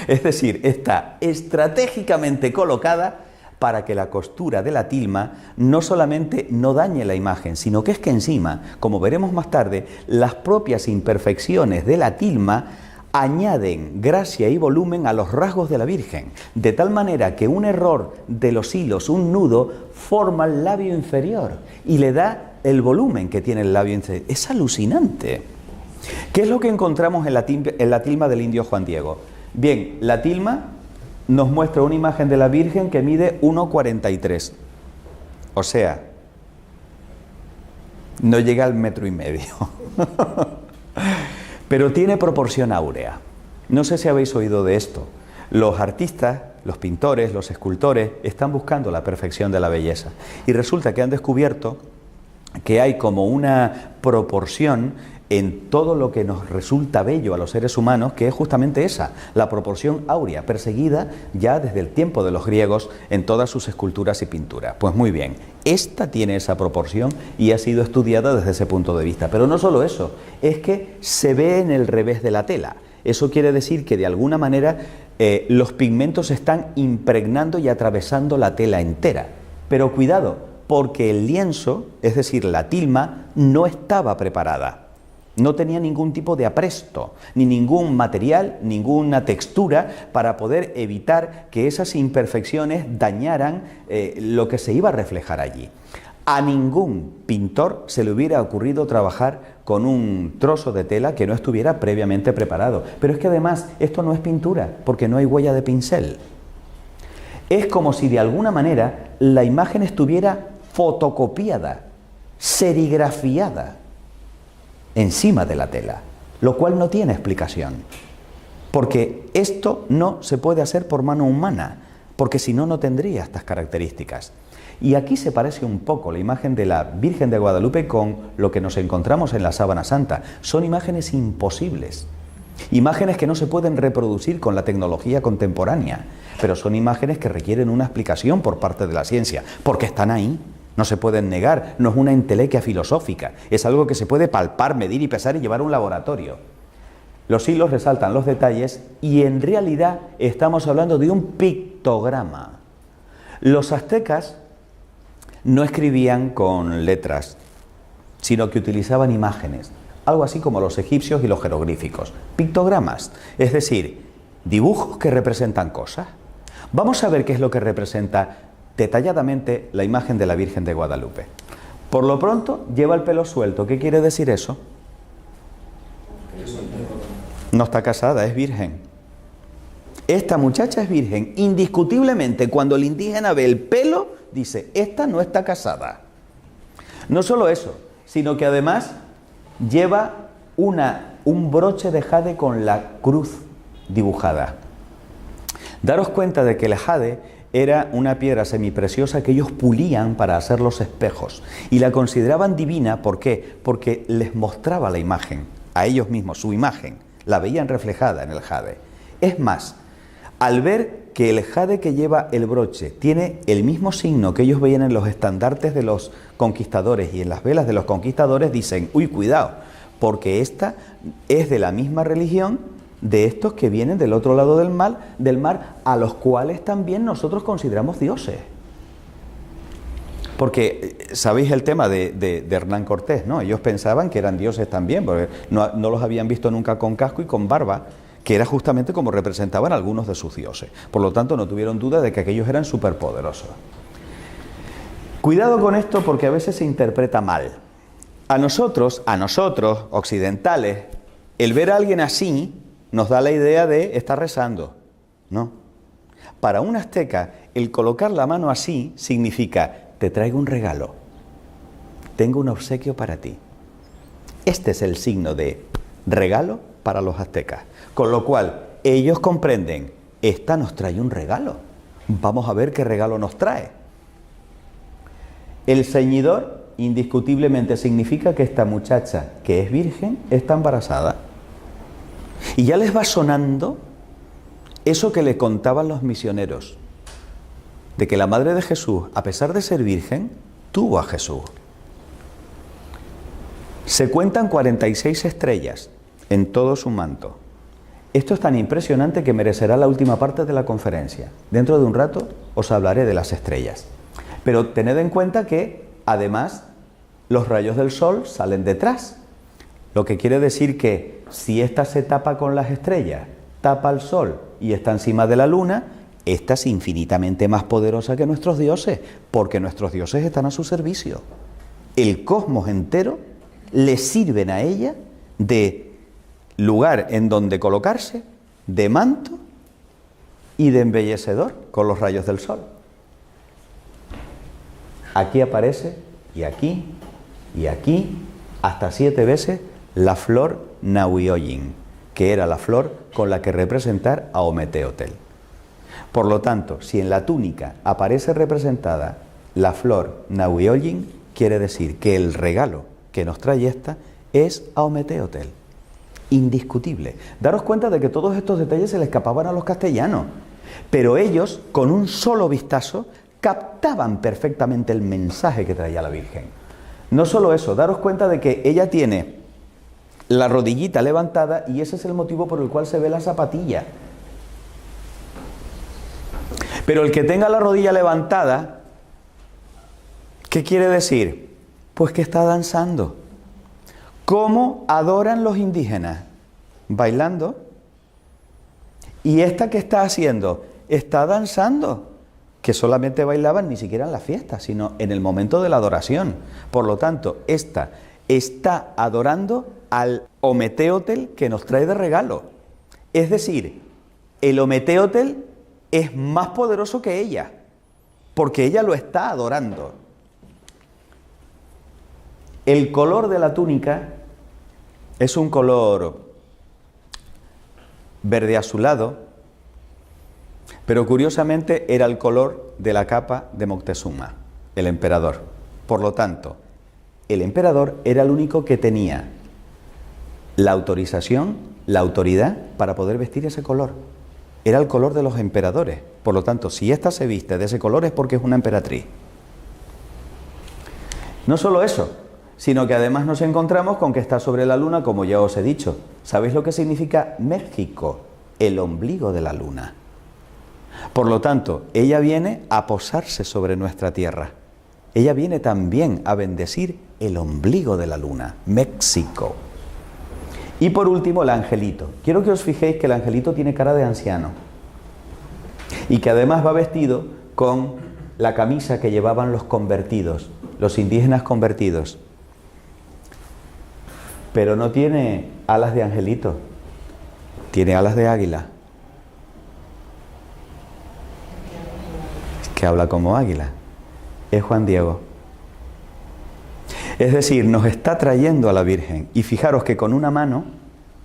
Es decir, está estratégicamente colocada para que la costura de la tilma no solamente no dañe la imagen, sino que es que encima, como veremos más tarde, las propias imperfecciones de la tilma añaden gracia y volumen a los rasgos de la Virgen, de tal manera que un error de los hilos, un nudo, forma el labio inferior y le da el volumen que tiene el labio inferior. Es alucinante. ¿Qué es lo que encontramos en la tilma del indio Juan Diego? Bien, la tilma nos muestra una imagen de la Virgen que mide 1,43. O sea, no llega al 1,5 metros. Pero tiene proporción áurea. No sé si habéis oído de esto. Los artistas, los pintores, los escultores están buscando la perfección de la belleza. Y resulta que han descubierto que hay como una proporción en todo lo que nos resulta bello a los seres humanos, que es justamente esa, la proporción áurea, perseguida ya desde el tiempo de los griegos en todas sus esculturas y pinturas. Pues muy bien, esta tiene esa proporción y ha sido estudiada desde ese punto de vista. Pero no solo eso, es que se ve en el revés de la tela. Eso quiere decir que de alguna manera los pigmentos están impregnando y atravesando la tela entera. Pero cuidado, porque el lienzo, es decir, la tilma, no estaba preparada. No tenía ningún tipo de apresto, ni ningún material, ninguna textura para poder evitar que esas imperfecciones dañaran lo que se iba a reflejar allí. A ningún pintor se le hubiera ocurrido trabajar con un trozo de tela que no estuviera previamente preparado. Pero es que además esto no es pintura, porque no hay huella de pincel. Es como si de alguna manera la imagen estuviera fotocopiada, serigrafiada encima de la tela, lo cual no tiene explicación, porque esto no se puede hacer por mano humana, porque si no, no tendría estas características. Y aquí se parece un poco la imagen de la Virgen de Guadalupe con lo que nos encontramos en la Sábana Santa. Son imágenes imposibles, imágenes que no se pueden reproducir con la tecnología contemporánea, pero son imágenes que requieren una explicación por parte de la ciencia, porque están ahí. No se pueden negar, no es una entelequia filosófica, es algo que se puede palpar, medir y pesar y llevar a un laboratorio. Los hilos resaltan los detalles y en realidad estamos hablando de un pictograma. Los aztecas no escribían con letras, sino que utilizaban imágenes, algo así como los egipcios y los jeroglíficos. Pictogramas, es decir, dibujos que representan cosas. Vamos a ver qué es lo que representa detalladamente la imagen de la Virgen de Guadalupe. Por lo pronto, lleva el pelo suelto. ¿Qué quiere decir eso? No está casada, es virgen. Esta muchacha es virgen. Indiscutiblemente, cuando el indígena ve el pelo, dice, esta no está casada. No solo eso, sino que además lleva un broche de jade con la cruz dibujada. Daros cuenta de que el jade era una piedra semipreciosa que ellos pulían para hacer los espejos y la consideraban divina. ¿Por qué? Porque les mostraba la imagen, a ellos mismos, su imagen, la veían reflejada en el jade. Es más, al ver que el jade que lleva el broche tiene el mismo signo que ellos veían en los estandartes de los conquistadores y en las velas de los conquistadores, dicen, uy, cuidado, porque esta es de la misma religión de estos que vienen del otro lado del mar, a los cuales también nosotros consideramos dioses. Porque sabéis el tema de Hernán Cortés, ¿no? Ellos pensaban que eran dioses también, porque no los habían visto nunca con casco y con barba, que era justamente como representaban algunos de sus dioses. Por lo tanto, no tuvieron duda de que aquellos eran superpoderosos. Cuidado con esto, porque a veces se interpreta mal. A nosotros, occidentales, el ver a alguien así nos da la idea de estar rezando. No. Para un azteca, el colocar la mano así significa, te traigo un regalo, tengo un obsequio para ti. Este es el signo de regalo para los aztecas. Con lo cual, ellos comprenden, esta nos trae un regalo. Vamos a ver qué regalo nos trae. El ceñidor, indiscutiblemente, significa que esta muchacha, que es virgen, está embarazada. Y ya les va sonando eso que le contaban los misioneros, de que la madre de Jesús, a pesar de ser virgen, tuvo a Jesús. Se cuentan 46 estrellas en todo su manto. Esto es tan impresionante que merecerá la última parte de la conferencia. Dentro de un rato os hablaré de las estrellas. Pero tened en cuenta que, además, los rayos del sol salen detrás. Lo que quiere decir que si esta se tapa con las estrellas, tapa el sol y está encima de la luna, esta es infinitamente más poderosa que nuestros dioses, porque nuestros dioses están a su servicio. El cosmos entero le sirven a ella de lugar en donde colocarse, de manto y de embellecedor con los rayos del sol. aquí aparece, y aquí, hasta 7 veces, la flor Nahuioyin, que era la flor con la que representar a Ometeotl. Por lo tanto, si en la túnica aparece representada la flor Nahuioyin, quiere decir que el regalo que nos trae esta es a Ometeotl. Indiscutible. Daros cuenta de que todos estos detalles se le escapaban a los castellanos, pero ellos, con un solo vistazo, captaban perfectamente el mensaje que traía la Virgen. No solo eso, daros cuenta de que ella tiene la rodillita levantada y ese es el motivo por el cual se ve la zapatilla. Pero el que tenga la rodilla levantada, ¿qué quiere decir? Pues que está danzando. ¿Cómo adoran los indígenas? Bailando. ¿Y esta qué está haciendo? Está danzando. Que solamente bailaban ni siquiera en la fiesta, sino en el momento de la adoración. Por lo tanto, esta está adorando al Ometeotl que nos trae de regalo. Es decir, el Ometeotl es más poderoso que ella, porque ella lo está adorando. El color de la túnica es un color verde azulado, pero curiosamente era el color de la capa de Moctezuma, el emperador. Por lo tanto, el emperador era el único que tenía la autorización, la autoridad para poder vestir ese color. Era el color de los emperadores. Por lo tanto, si ésta se viste de ese color es porque es una emperatriz. No solo eso, sino que además nos encontramos con que está sobre la luna, como ya os he dicho. ¿Sabéis lo que significa México? El ombligo de la luna. Por lo tanto, ella viene a posarse sobre nuestra tierra. Ella viene también a bendecir el ombligo de la luna, México. Y por último, el angelito. Quiero que os fijéis que el angelito tiene cara de anciano y que además va vestido con la camisa que llevaban los convertidos, los indígenas convertidos. Pero no tiene alas de angelito, tiene alas de águila. Que habla como águila. Es Juan Diego. Es decir, nos está trayendo a la Virgen. Y fijaros que con una mano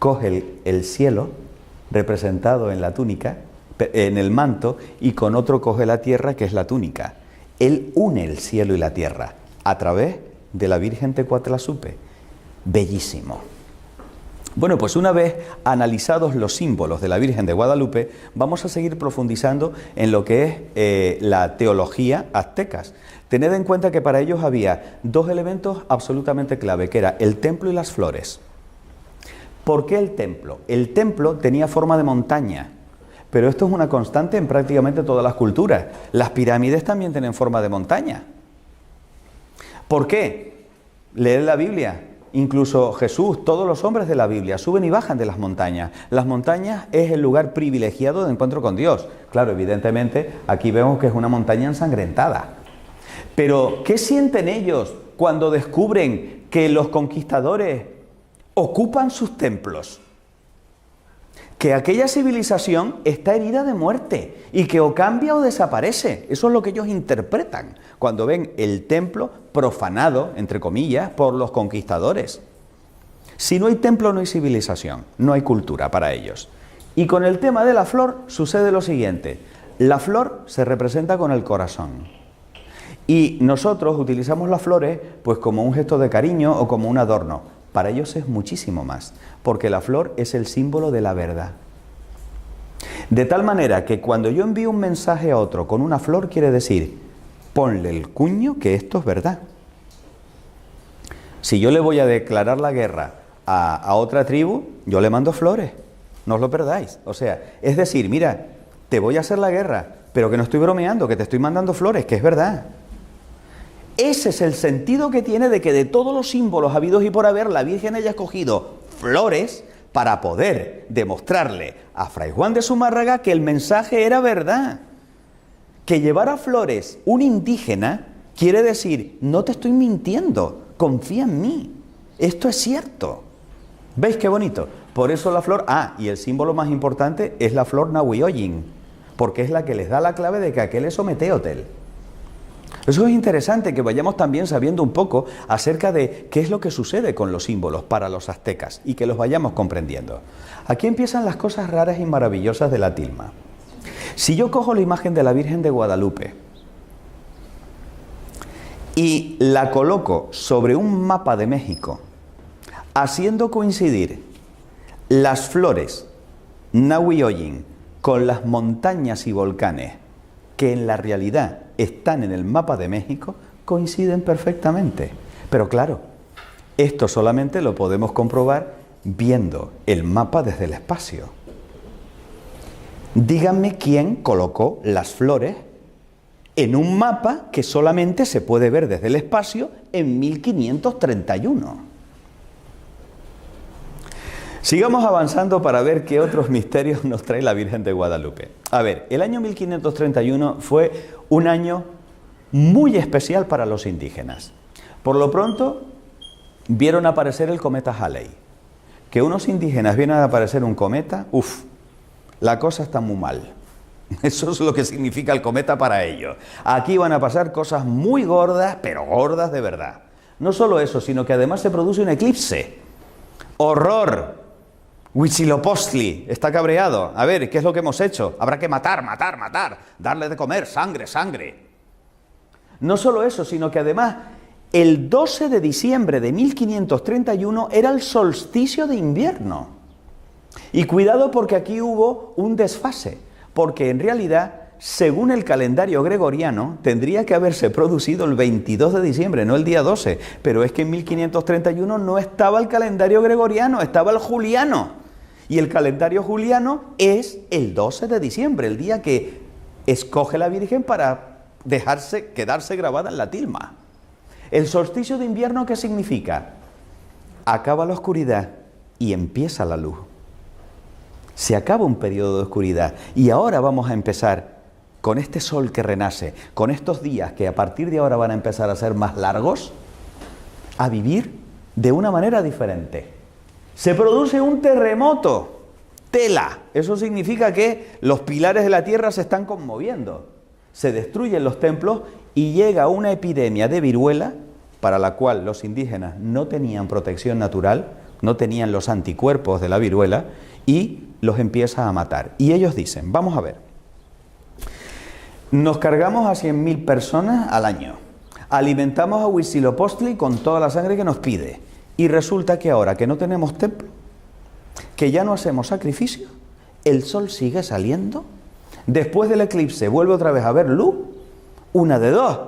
coge el cielo, representado en la túnica, en el manto, y con otro coge la tierra, que es la túnica. Él une el cielo y la tierra a través de la Virgen Tecuatlazupe. Bellísimo. Bueno, pues una vez analizados los símbolos de la Virgen de Guadalupe, vamos a seguir profundizando en lo que es la teología aztecas. Tened en cuenta que para ellos había dos elementos absolutamente clave, que era el templo y las flores. ¿Por qué el templo? El templo tenía forma de montaña, pero esto es una constante en prácticamente todas las culturas. Las pirámides también tienen forma de montaña. ¿Por qué? Leed la Biblia. Incluso Jesús, todos los hombres de la Biblia suben y bajan de las montañas. Las montañas es el lugar privilegiado de encuentro con Dios. Claro, evidentemente, aquí vemos que es una montaña ensangrentada. Pero, ¿qué sienten ellos cuando descubren que los conquistadores ocupan sus templos? Que aquella civilización está herida de muerte y que o cambia o desaparece. Eso es lo que ellos interpretan cuando ven el templo profanado, entre comillas, por los conquistadores. Si no hay templo, no hay civilización, no hay cultura para ellos. Y con el tema de la flor sucede lo siguiente. La flor se representa con el corazón. Y nosotros utilizamos las flores pues como un gesto de cariño o como un adorno. Para ellos es muchísimo más, porque la flor es el símbolo de la verdad. De tal manera que cuando yo envío un mensaje a otro con una flor, quiere decir, ponle el cuño que esto es verdad. Si yo le voy a declarar la guerra a otra tribu, yo le mando flores, no os lo perdáis. O sea, es decir, mira, te voy a hacer la guerra, pero que no estoy bromeando, que te estoy mandando flores, que es verdad. Ese es el sentido que tiene de que de todos los símbolos habidos y por haber, la Virgen haya escogido flores para poder demostrarle a Fray Juan de Zumárraga que el mensaje era verdad. Que llevara flores un indígena quiere decir, no te estoy mintiendo, confía en mí, esto es cierto. ¿Veis qué bonito? Por eso la flor, y el símbolo más importante es la flor Nahuioyin, porque es la que les da la clave de que aquel es Ometeotl. Eso es interesante, que vayamos también sabiendo un poco acerca de qué es lo que sucede con los símbolos para los aztecas y que los vayamos comprendiendo. Aquí empiezan las cosas raras y maravillosas de la tilma. Si yo cojo la imagen de la Virgen de Guadalupe y la coloco sobre un mapa de México, haciendo coincidir las flores Nahuioyin con las montañas y volcanes que en la realidad están en el mapa de México, coinciden perfectamente. Pero claro, esto solamente lo podemos comprobar viendo el mapa desde el espacio. Díganme quién colocó las flores en un mapa que solamente se puede ver desde el espacio en 1531. Sigamos avanzando para ver qué otros misterios nos trae la Virgen de Guadalupe. A ver, el año 1531 fue un año muy especial para los indígenas. Por lo pronto, vieron aparecer el cometa Halley. Que unos indígenas vieran a aparecer un cometa, la cosa está muy mal. Eso es lo que significa el cometa para ellos. Aquí van a pasar cosas muy gordas, pero gordas de verdad. No solo eso, sino que además se produce un eclipse. ¡Horror! Huitzilopochtli está cabreado. A ver, ¿qué es lo que hemos hecho? Habrá que matar, darle de comer, sangre. No solo eso, sino que además el 12 de diciembre de 1531 era el solsticio de invierno. Y cuidado, porque aquí hubo un desfase, porque en realidad, según el calendario gregoriano, tendría que haberse producido el 22 de diciembre, no el día 12, pero es que en 1531 no estaba el calendario gregoriano, estaba el juliano. Y el calendario juliano es el 12 de diciembre, el día que escoge la Virgen para quedarse grabada en la tilma. El solsticio de invierno, ¿qué significa? Acaba la oscuridad y empieza la luz. Se acaba un periodo de oscuridad y ahora vamos a empezar con este sol que renace, con estos días que a partir de ahora van a empezar a ser más largos, a vivir de una manera diferente. Se produce un terremoto, tela. Eso significa que los pilares de la tierra se están conmoviendo. Se destruyen los templos y llega una epidemia de viruela para la cual los indígenas no tenían protección natural, no tenían los anticuerpos de la viruela y los empieza a matar. Y ellos dicen, vamos a ver, nos cargamos a 100.000 personas al año, alimentamos a Huitzilopochtli con toda la sangre que nos pide. Y resulta que ahora que no tenemos templo, que ya no hacemos sacrificio, el sol sigue saliendo, después del eclipse vuelve otra vez a haber luz, una de dos,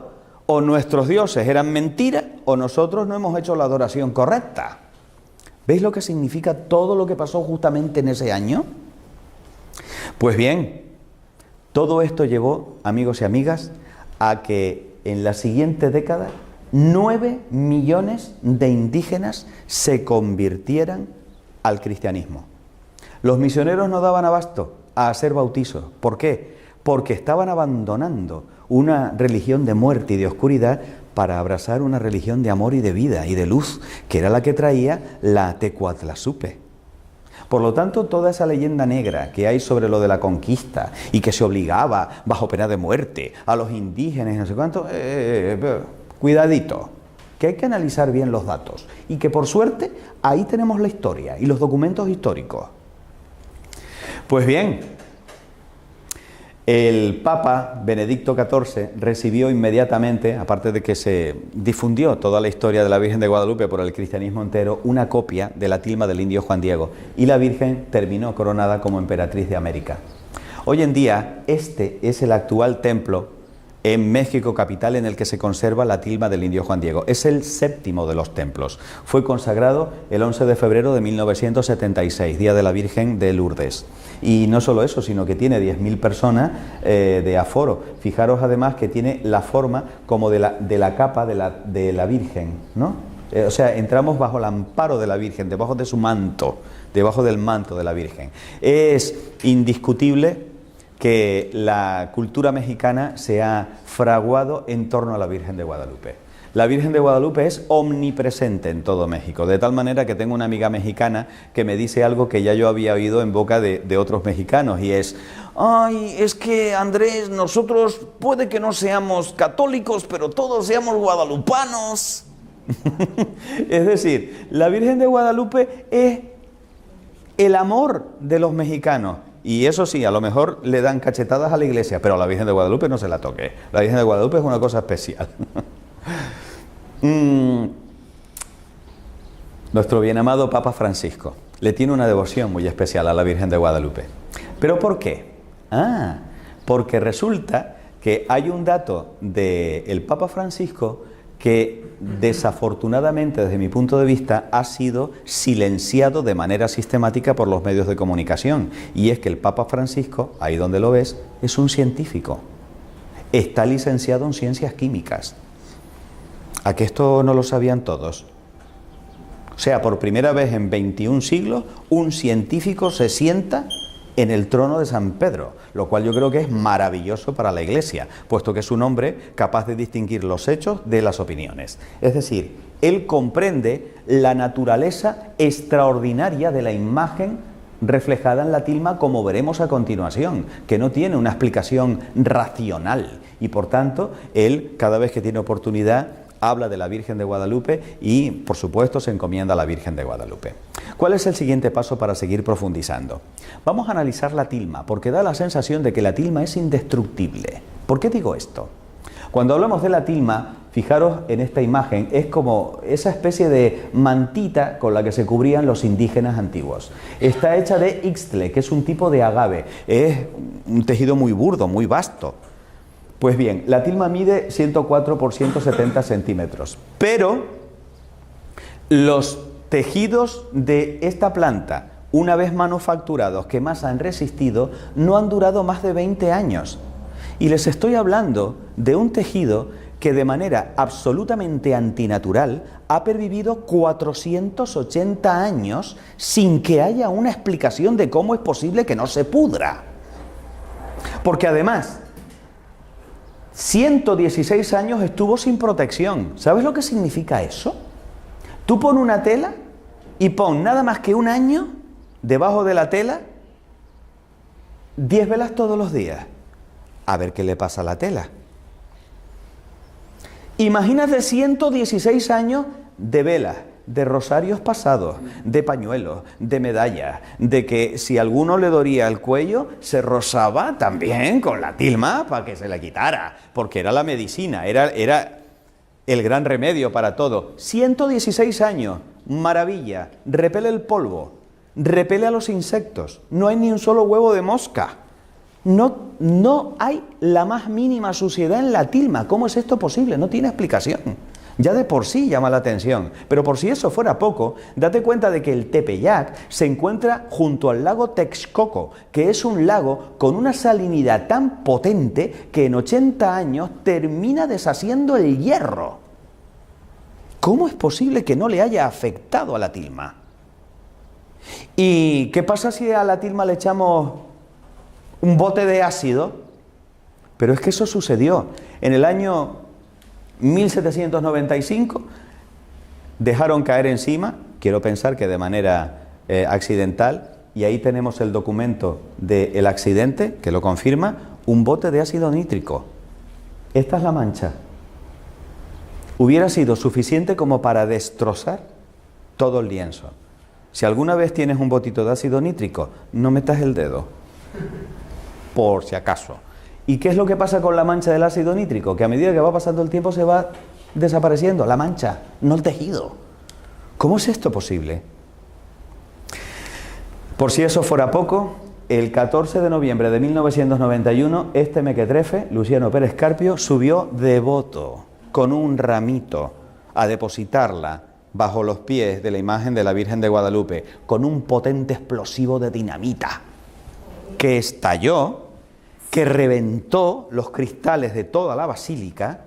o nuestros dioses eran mentiras o nosotros no hemos hecho la adoración correcta. ¿Veis lo que significa todo lo que pasó justamente en ese año? Pues bien, todo esto llevó, amigos y amigas, a que en la siguiente década 9 millones de indígenas se convirtieran al cristianismo. Los misioneros no daban abasto a hacer bautizos. ¿Por qué? Porque estaban abandonando una religión de muerte y de oscuridad para abrazar una religión de amor y de vida y de luz, que era la que traía la Tecuatlazupe. Por lo tanto, toda esa leyenda negra que hay sobre lo de la conquista y que se obligaba bajo pena de muerte a los indígenas y no sé cuánto, cuidadito, que hay que analizar bien los datos y que por suerte ahí tenemos la historia y los documentos históricos. Pues bien, el Papa Benedicto XIV recibió inmediatamente, aparte de que se difundió toda la historia de la Virgen de Guadalupe por el cristianismo entero, una copia de la tilma del indio Juan Diego, y la Virgen terminó coronada como emperatriz de América. Hoy en día, este es el actual templo en México capital en el que se conserva la tilma del indio Juan Diego. Es el séptimo de los templos. Fue consagrado el 11 de febrero de 1976, Día de la Virgen de Lourdes. Y no solo eso, sino que tiene 10.000 personas de aforo. Fijaros además que tiene la forma como de la capa de la Virgen, ¿no? O sea, entramos bajo el amparo de la Virgen, debajo de su manto, debajo del manto de la Virgen. Es indiscutible que la cultura mexicana se ha fraguado en torno a la Virgen de Guadalupe. La Virgen de Guadalupe es omnipresente en todo México, de tal manera que tengo una amiga mexicana que me dice algo que ya yo había oído en boca de otros mexicanos, y es: ay, es que Andrés, nosotros puede que no seamos católicos, pero todos seamos guadalupanos. Es decir, la Virgen de Guadalupe es el amor de los mexicanos. Y eso sí, a lo mejor le dan cachetadas a la iglesia, pero a la Virgen de Guadalupe no se la toque. La Virgen de Guadalupe es una cosa especial. Nuestro bien amado Papa Francisco le tiene una devoción muy especial a la Virgen de Guadalupe. ¿Pero por qué? Porque resulta que hay un dato del Papa Francisco que desafortunadamente, desde mi punto de vista, ha sido silenciado de manera sistemática por los medios de comunicación, y es que el Papa Francisco, ahí donde lo ves, es un científico, está licenciado en ciencias químicas. ¿A que esto no lo sabían todos? O sea, por primera vez en 21 siglos, un científico se sienta en el trono de San Pedro, lo cual yo creo que es maravilloso para la Iglesia, puesto que es un hombre capaz de distinguir los hechos de las opiniones. Es decir, él comprende la naturaleza extraordinaria de la imagen reflejada en la tilma, como veremos a continuación, que no tiene una explicación racional, y por tanto, él, cada vez que tiene oportunidad, habla de la Virgen de Guadalupe y, por supuesto, se encomienda a la Virgen de Guadalupe. ¿Cuál es el siguiente paso para seguir profundizando? Vamos a analizar la tilma, porque da la sensación de que la tilma es indestructible. ¿Por qué digo esto? Cuando hablamos de la tilma, fijaros en esta imagen, es como esa especie de mantita con la que se cubrían los indígenas antiguos. Está hecha de ixtle, que es un tipo de agave. Es un tejido muy burdo, muy vasto. Pues bien, la tilma mide 104 por 170 centímetros, pero los tejidos de esta planta, una vez manufacturados, que más han resistido, no han durado más de 20 años. Y les estoy hablando de un tejido que de manera absolutamente antinatural ha pervivido 480 años sin que haya una explicación de cómo es posible que no se pudra. Porque además, 116 años estuvo sin protección. ¿Sabes lo que significa eso? Tú pon una tela y pon nada más que un año debajo de la tela, 10 velas todos los días. A ver qué le pasa a la tela. Imagínate 116 años de velas, de rosarios pasados, de pañuelos, de medallas, de que si a alguno le dolía el cuello, se rozaba también con la tilma para que se le quitara, porque era la medicina, era el gran remedio para todo. 116 años, maravilla, repele el polvo, repele a los insectos, no hay ni un solo huevo de mosca, no hay la más mínima suciedad en la tilma. ¿Cómo es esto posible? No tiene explicación. Ya de por sí llama la atención, pero por si eso fuera poco, date cuenta de que el Tepeyac se encuentra junto al lago Texcoco, que es un lago con una salinidad tan potente que en 80 años termina deshaciendo el hierro. ¿Cómo es posible que no le haya afectado a la tilma? ¿Y qué pasa si a la tilma le echamos un bote de ácido? Pero es que eso sucedió en el año 1795, dejaron caer encima, quiero pensar que de manera accidental, y ahí tenemos el documento del accidente que lo confirma, un bote de ácido nítrico. Esta es la mancha. Hubiera sido suficiente como para destrozar todo el lienzo. Si alguna vez tienes un botito de ácido nítrico, no metas el dedo, por si acaso. ¿Y qué es lo que pasa con la mancha del ácido nítrico? Que a medida que va pasando el tiempo se va desapareciendo la mancha, no el tejido. ¿Cómo es esto posible? Por si eso fuera poco, el 14 de noviembre de 1991, este mequetrefe, Luciano Pérez Carpio, subió devoto con un ramito a depositarla bajo los pies de la imagen de la Virgen de Guadalupe, con un potente explosivo de dinamita que estalló, que reventó los cristales de toda la basílica,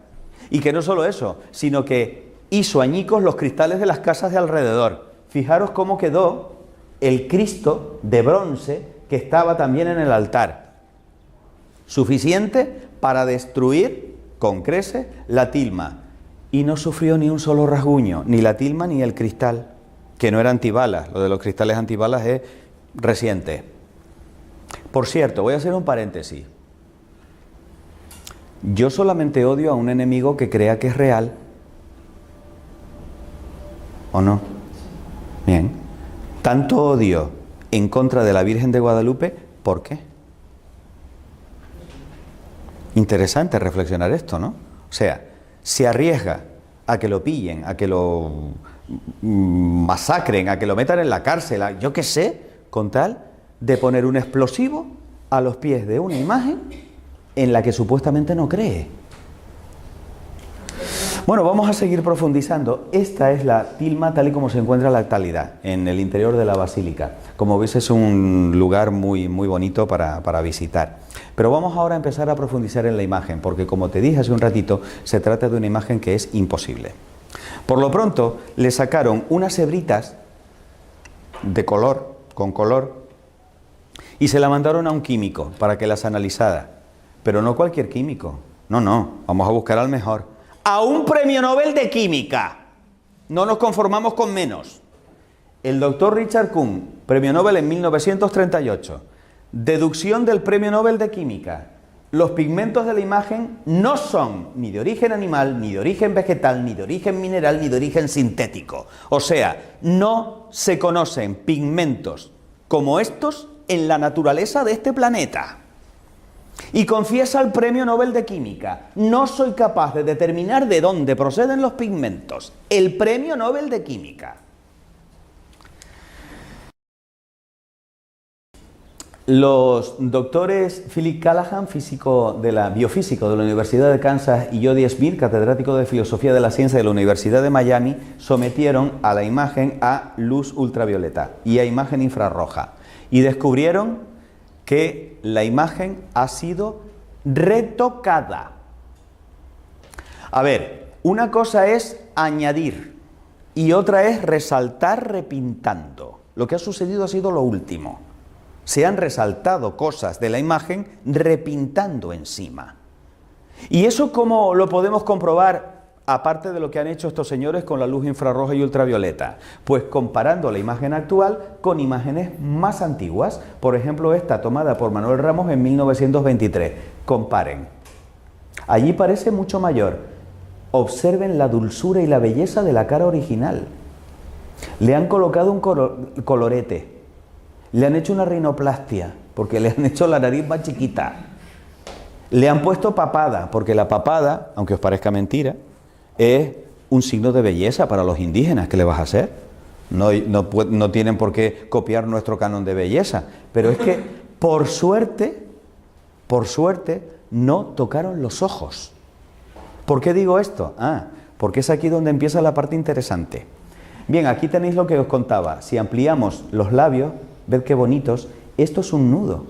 y que no solo eso, sino que hizo añicos los cristales de las casas de alrededor. Fijaros cómo quedó el Cristo de bronce que estaba también en el altar. Suficiente para destruir con creces la tilma. y no sufrió ni un solo rasguño, ni la tilma ni el cristal, que no era antibalas. Lo de los cristales antibalas es reciente. Por cierto, voy a hacer un paréntesis. Yo solamente odio a un enemigo que crea que es real. ¿O no? Bien. Tanto odio en contra de la Virgen de Guadalupe, ¿por qué? Interesante reflexionar esto, ¿no? O sea, se arriesga a que lo pillen, a que lo masacren, a que lo metan en la cárcel, yo qué sé, con tal de poner un explosivo a los pies de una imagen en la que supuestamente no cree. Bueno, vamos a seguir profundizando. Esta es la tilma tal y como se encuentra en la actualidad, en el interior de la basílica. Como veis, es un lugar muy bonito para visitar. Pero vamos ahora a empezar a profundizar en la imagen, porque como te dije hace un ratito, se trata de una imagen que es imposible. Por lo pronto, le sacaron unas hebritas de color, con color, y se la mandaron a un químico para que las analizara. Pero no cualquier químico. No, vamos a buscar al mejor. A un premio Nobel de Química. No nos conformamos con menos. El doctor Richard Kuhn, premio Nobel en 1938. Deducción del premio Nobel de Química. Los pigmentos de la imagen no son ni de origen animal, ni de origen vegetal, ni de origen mineral, ni de origen sintético. O sea, no se conocen pigmentos como estos en la naturaleza de este planeta. Y confiesa el premio Nobel de Química: no soy capaz de determinar de dónde proceden los pigmentos. El premio Nobel de Química. Los doctores Philip Callahan, biofísico de la Universidad de Kansas, y Jody Smith, catedrático de Filosofía de la Ciencia de la Universidad de Miami, sometieron a la imagen a luz ultravioleta y a imagen infrarroja, y descubrieron que la imagen ha sido retocada. A ver, una cosa es añadir y otra es resaltar repintando. Lo que ha sucedido ha sido lo último. Se han resaltado cosas de la imagen repintando encima. ¿Y eso cómo lo podemos comprobar, aparte de lo que han hecho estos señores con la luz infrarroja y ultravioleta? Pues comparando la imagen actual con imágenes más antiguas. Por ejemplo, esta tomada por Manuel Ramos en 1923. Comparen. Allí parece mucho mayor. Observen la dulzura y la belleza de la cara original. Le han colocado un colorete. Le han hecho una rinoplastia, porque le han hecho la nariz más chiquita. Le han puesto papada, porque la papada, aunque os parezca mentira, es un signo de belleza para los indígenas. ¿Qué le vas a hacer? No tienen por qué copiar nuestro canon de belleza. Pero es que, por suerte, no tocaron los ojos. ¿Por qué digo esto? Porque es aquí donde empieza la parte interesante. Bien, aquí tenéis lo que os contaba. Si ampliamos los labios, ved qué bonitos. Esto es un nudo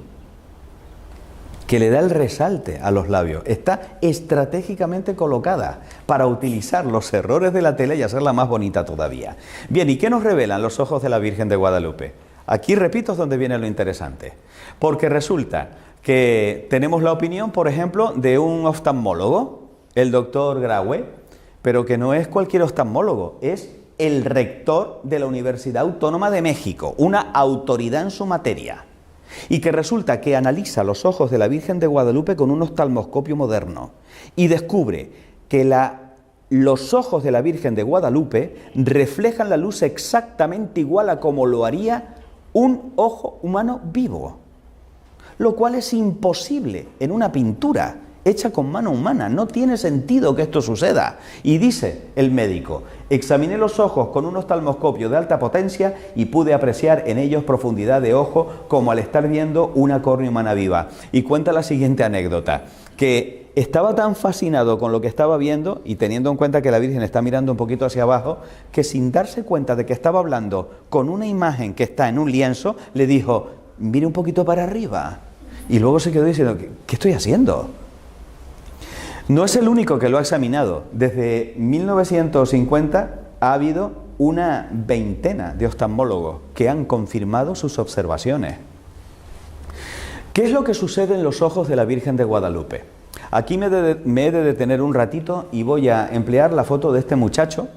que le da el resalte a los labios. Está estratégicamente colocada para utilizar los errores de la tela y hacerla más bonita todavía. Bien, ¿y qué nos revelan los ojos de la Virgen de Guadalupe? Aquí, repito, es donde viene lo interesante. Porque resulta que tenemos la opinión, por ejemplo, de un oftalmólogo, el doctor Graue, pero que no es cualquier oftalmólogo, es el rector de la Universidad Autónoma de México, una autoridad en su materia. Y que resulta que analiza los ojos de la Virgen de Guadalupe con un oftalmoscopio moderno y descubre que los ojos de la Virgen de Guadalupe reflejan la luz exactamente igual a como lo haría un ojo humano vivo, lo cual es imposible en una pintura hecha con mano humana. No tiene sentido que esto suceda. Y dice el médico: examiné los ojos con un oftalmoscopio de alta potencia y pude apreciar en ellos profundidad de ojo como al estar viendo una córnea humana viva. Y cuenta la siguiente anécdota, que estaba tan fascinado con lo que estaba viendo, y teniendo en cuenta que la Virgen está mirando un poquito hacia abajo, que sin darse cuenta de que estaba hablando con una imagen que está en un lienzo, le dijo: mire un poquito para arriba. Y luego se quedó diciendo: ¿qué estoy haciendo? No es el único que lo ha examinado. Desde 1950 ha habido una veintena de oftalmólogos que han confirmado sus observaciones. ¿Qué es lo que sucede en los ojos de la Virgen de Guadalupe? Aquí me he de detener un ratito y voy a emplear la foto de este muchacho.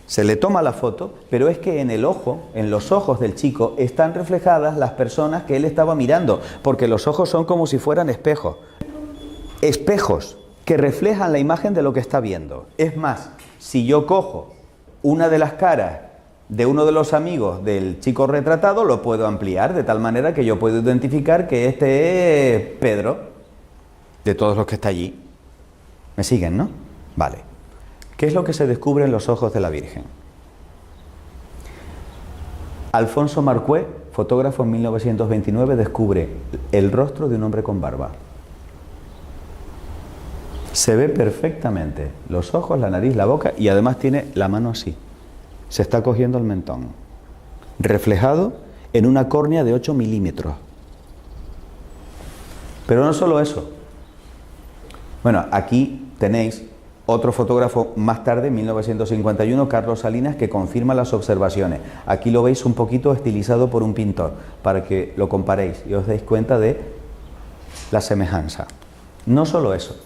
Se le toma la foto, pero es que en el ojo, en los ojos del chico, están reflejadas las personas que él estaba mirando, porque los ojos son como si fueran espejos. Espejos que reflejan la imagen de lo que está viendo. Es más, si yo cojo una de las caras de uno de los amigos del chico retratado, lo puedo ampliar de tal manera que yo puedo identificar que este es Pedro, de todos los que está allí. ¿Me siguen, no? Vale. ¿Qué es lo que se descubre en los ojos de la Virgen? Alfonso Marcué, fotógrafo en 1929, descubre el rostro de un hombre con barba. Se ve perfectamente los ojos, la nariz, la boca y además tiene la mano así. Se está cogiendo el mentón. Reflejado en una córnea de 8 milímetros. Pero no solo eso. Bueno, aquí tenéis otro fotógrafo más tarde, en 1951, Carlos Salinas, que confirma las observaciones. Aquí lo veis un poquito estilizado por un pintor, para que lo comparéis y os deis cuenta de la semejanza. No solo eso.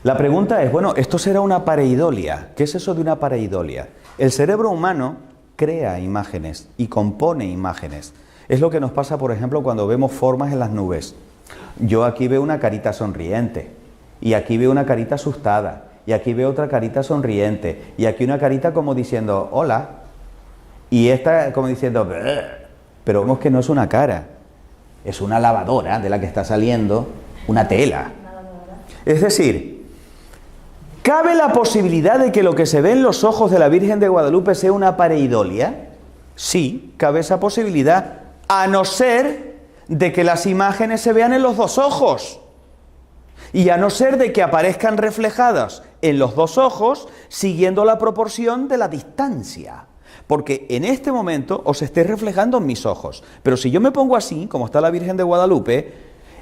La pregunta es, bueno, ¿esto será una pareidolia? ¿Qué es eso de una pareidolia? El cerebro humano crea imágenes y compone imágenes. Es lo que nos pasa, por ejemplo, cuando vemos formas en las nubes. Yo aquí veo una carita sonriente, y aquí veo una carita asustada, y aquí veo otra carita sonriente, y aquí una carita como diciendo hola, y esta como diciendo brr. Pero vemos que no es una cara, es una lavadora de la que está saliendo una tela. Es decir, ¿cabe la posibilidad de que lo que se ve en los ojos de la Virgen de Guadalupe sea una pareidolia? Sí, cabe esa posibilidad, a no ser de que las imágenes se vean en los dos ojos. Y a no ser de que aparezcan reflejadas en los dos ojos siguiendo la proporción de la distancia. Porque en este momento os esté reflejando en mis ojos. Pero si yo me pongo así, como está la Virgen de Guadalupe,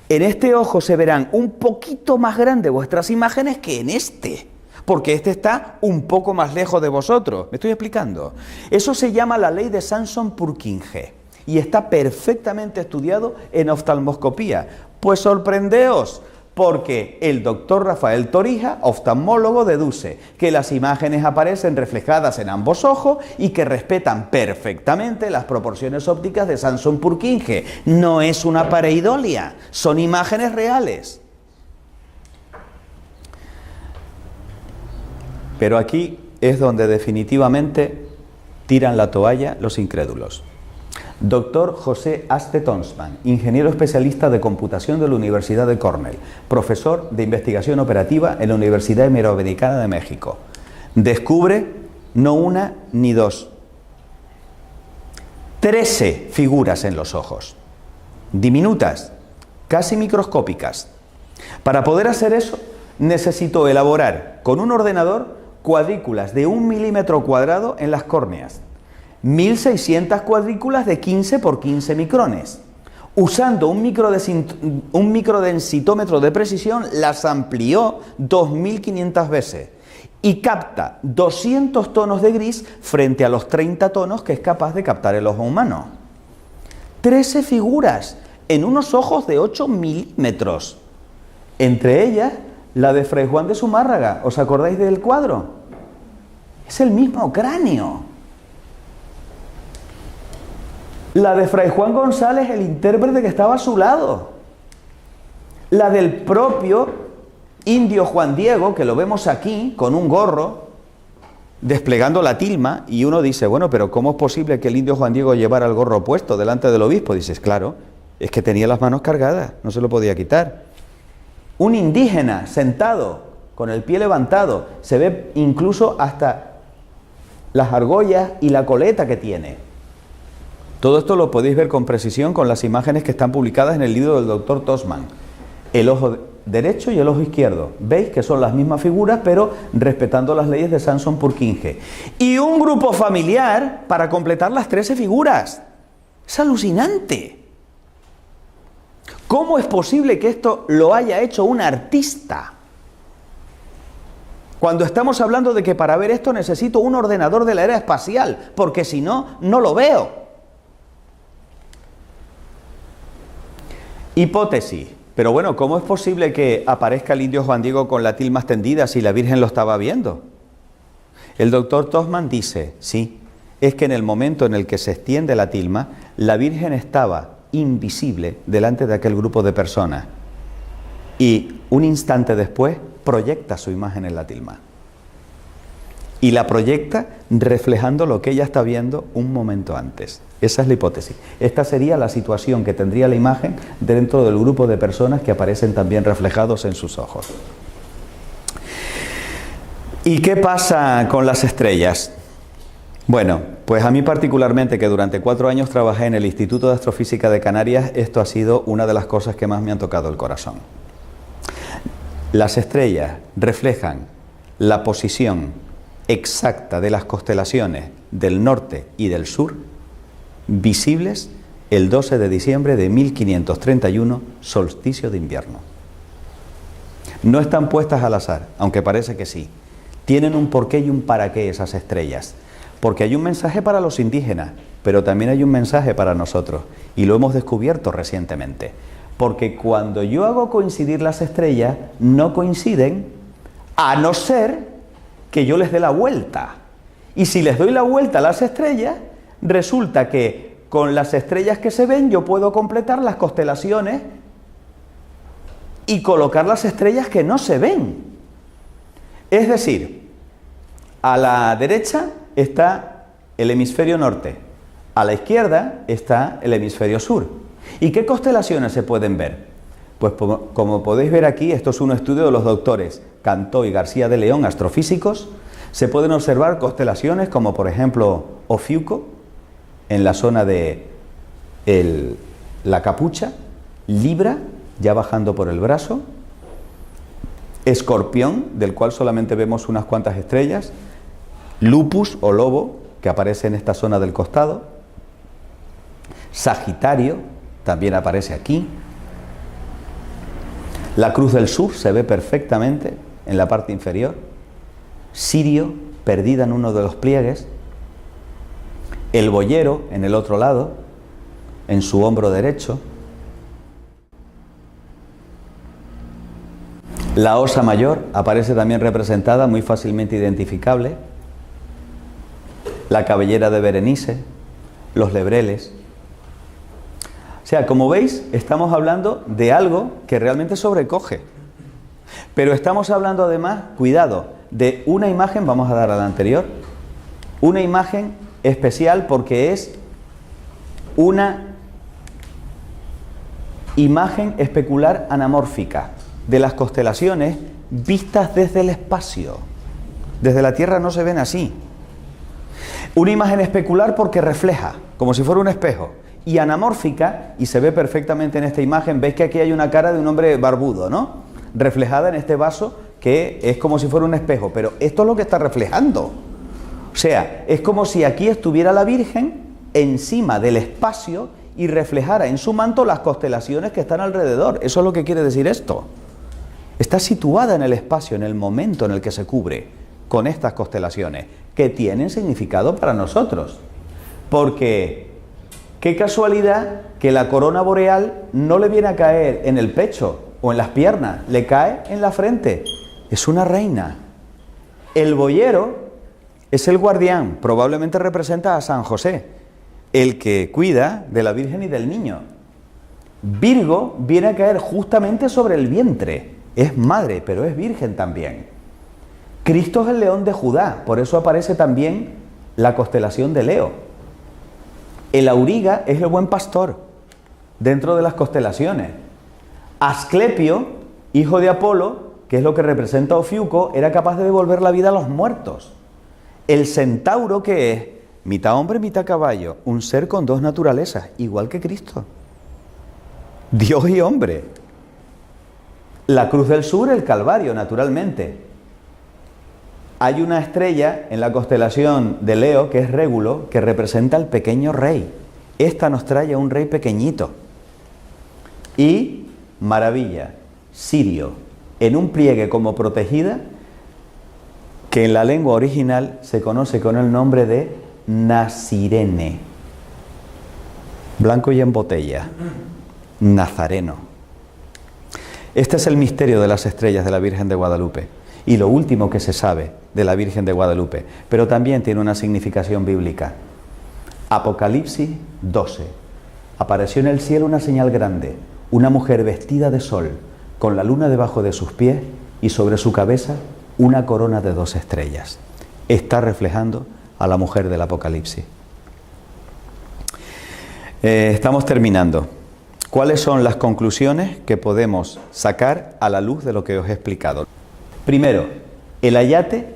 en este ojo se verán un poquito más grandes vuestras imágenes que en este. Porque este está un poco más lejos de vosotros. ¿Me estoy explicando? Eso se llama la ley de Sanson-Purkinje. Y está perfectamente estudiado en oftalmoscopía. Pues sorprendeos, porque el doctor Rafael Torija, oftalmólogo, deduce que las imágenes aparecen reflejadas en ambos ojos y que respetan perfectamente las proporciones ópticas de Sanson-Purkinje. No es una pareidolia, son imágenes reales. Pero aquí es donde definitivamente tiran la toalla los incrédulos. Doctor José Aste Tonsman, ingeniero especialista de computación de la Universidad de Cornell, profesor de investigación operativa en la Universidad Iberoamericana de México. Descubre no una ni dos, 13 figuras en los ojos, diminutas, casi microscópicas. Para poder hacer eso, necesitó elaborar con un ordenador cuadrículas de 1 milímetro cuadrado en las córneas. 1600 cuadrículas de 15 por 15 micrones. Usando un microdensitómetro de precisión, las amplió 2500 veces y capta 200 tonos de gris frente a los 30 tonos que es capaz de captar el ojo humano. 13 figuras en unos ojos de 8 milímetros. Entre ellas, la de Fray Juan de Zumárraga. ¿Os acordáis del cuadro? Es el mismo cráneo. La de Fray Juan González, el intérprete que estaba a su lado. La del propio indio Juan Diego, que lo vemos aquí, con un gorro, desplegando la tilma, y uno dice, bueno, pero ¿cómo es posible que el indio Juan Diego llevara el gorro puesto delante del obispo? Dices, claro, es que tenía las manos cargadas, no se lo podía quitar. Un indígena sentado, con el pie levantado, se ve incluso hasta las argollas y la coleta que tiene. Todo esto lo podéis ver con precisión con las imágenes que están publicadas en el libro del doctor Tonsman. El ojo derecho y el ojo izquierdo. Veis que son las mismas figuras, pero respetando las leyes de Sanson-Purkinje. Y un grupo familiar para completar las 13 figuras. Es alucinante. ¿Cómo es posible que esto lo haya hecho un artista? Cuando estamos hablando de que para ver esto necesito un ordenador de la era espacial, porque si no, no lo veo. Hipótesis. Pero bueno, ¿cómo es posible que aparezca el indio Juan Diego con la tilma extendida si la Virgen lo estaba viendo? El doctor Tosman dice, sí, es que en el momento en el que se extiende la tilma, la Virgen estaba invisible delante de aquel grupo de personas y un instante después proyecta su imagen en la tilma. Y la proyecta reflejando lo que ella está viendo un momento antes. Esa es la hipótesis. Esta sería la situación que tendría la imagen dentro del grupo de personas que aparecen también reflejados en sus ojos. ¿Y qué pasa con las estrellas? Bueno, pues a mí particularmente, que durante 4 años trabajé en el Instituto de Astrofísica de Canarias, esto ha sido una de las cosas que más me han tocado el corazón. Las estrellas reflejan la posición exacta de las constelaciones del norte y del sur, visibles el 12 de diciembre de 1531, solsticio de invierno. No están puestas al azar, aunque parece que sí. Tienen un porqué y un para qué esas estrellas. Porque hay un mensaje para los indígenas, pero también hay un mensaje para nosotros, y lo hemos descubierto recientemente. Porque cuando yo hago coincidir las estrellas, no coinciden, a no ser que yo les dé la vuelta. Y si les doy la vuelta a las estrellas, resulta que con las estrellas que se ven yo puedo completar las constelaciones y colocar las estrellas que no se ven. Es decir, a la derecha está el hemisferio norte, a la izquierda está el hemisferio sur. ¿Y qué constelaciones se pueden ver? Pues como podéis ver aquí, esto es un estudio de los doctores Cantó y García de León, astrofísicos. Se pueden observar constelaciones como por ejemplo Ofiuco, en la zona de la capucha, Libra, ya bajando por el brazo, Escorpión, del cual solamente vemos unas cuantas estrellas, Lupus o lobo, que aparece en esta zona del costado, Sagitario, también aparece aquí, la Cruz del Sur se ve perfectamente en la parte inferior, Sirio, perdida en uno de los pliegues, el boyero en el otro lado, en su hombro derecho, la Osa Mayor aparece también representada, muy fácilmente identificable, la cabellera de Berenice, los lebreles. O sea, como veis, estamos hablando de algo que realmente sobrecoge. Pero estamos hablando además, cuidado, de una imagen, vamos a dar a la anterior, una imagen especial porque es una imagen especular anamórfica de las constelaciones vistas desde el espacio. Desde la Tierra no se ven así. Una imagen especular porque refleja, como si fuera un espejo, y anamórfica, y se ve perfectamente en esta imagen, veis que aquí hay una cara de un hombre barbudo, ¿no? Reflejada en este vaso que es como si fuera un espejo, pero esto es lo que está reflejando. O sea, es como si aquí estuviera la Virgen encima del espacio y reflejara en su manto las constelaciones que están alrededor. Eso es lo que quiere decir esto. Está situada en el espacio, en el momento en el que se cubre con estas constelaciones, que tienen significado para nosotros. Porque qué casualidad que la corona boreal no le viene a caer en el pecho o en las piernas, le cae en la frente. Es una reina. El boyero es el guardián, probablemente representa a San José, el que cuida de la Virgen y del niño. Virgo viene a caer justamente sobre el vientre, es madre, pero es virgen también. Cristo es el león de Judá, por eso aparece también la constelación de Leo. El auriga es el buen pastor dentro de las constelaciones. Asclepio, hijo de Apolo, que es lo que representa a Ofiuco, era capaz de devolver la vida a los muertos. El centauro, que es mitad hombre, mitad caballo, un ser con dos naturalezas, igual que Cristo. Dios y hombre. La Cruz del Sur, el Calvario, naturalmente. Hay una estrella en la constelación de Leo, que es Régulo, que representa al pequeño rey. Esta nos trae a un rey pequeñito. Y, maravilla, Sirio, en un pliegue como protegida, que en la lengua original se conoce con el nombre de Nasirene. Blanco y en botella. Nazareno. Este es el misterio de las estrellas de la Virgen de Guadalupe y lo último que se sabe de la Virgen de Guadalupe, pero también tiene una significación bíblica. Apocalipsis 12. Apareció en el cielo una señal grande, una mujer vestida de sol, con la luna debajo de sus pies y sobre su cabeza una corona de 2 estrellas. Está reflejando a la mujer del Apocalipsis. Estamos terminando. ¿Cuáles son las conclusiones que podemos sacar a la luz de lo que os he explicado? Primero, el ayate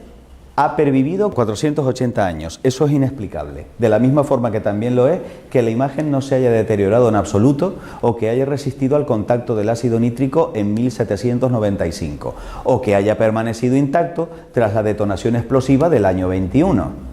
ha pervivido 480 años. Eso es inexplicable. De la misma forma que también lo es que la imagen no se haya deteriorado en absoluto o que haya resistido al contacto del ácido nítrico en 1795 o que haya permanecido intacto tras la detonación explosiva del año 21.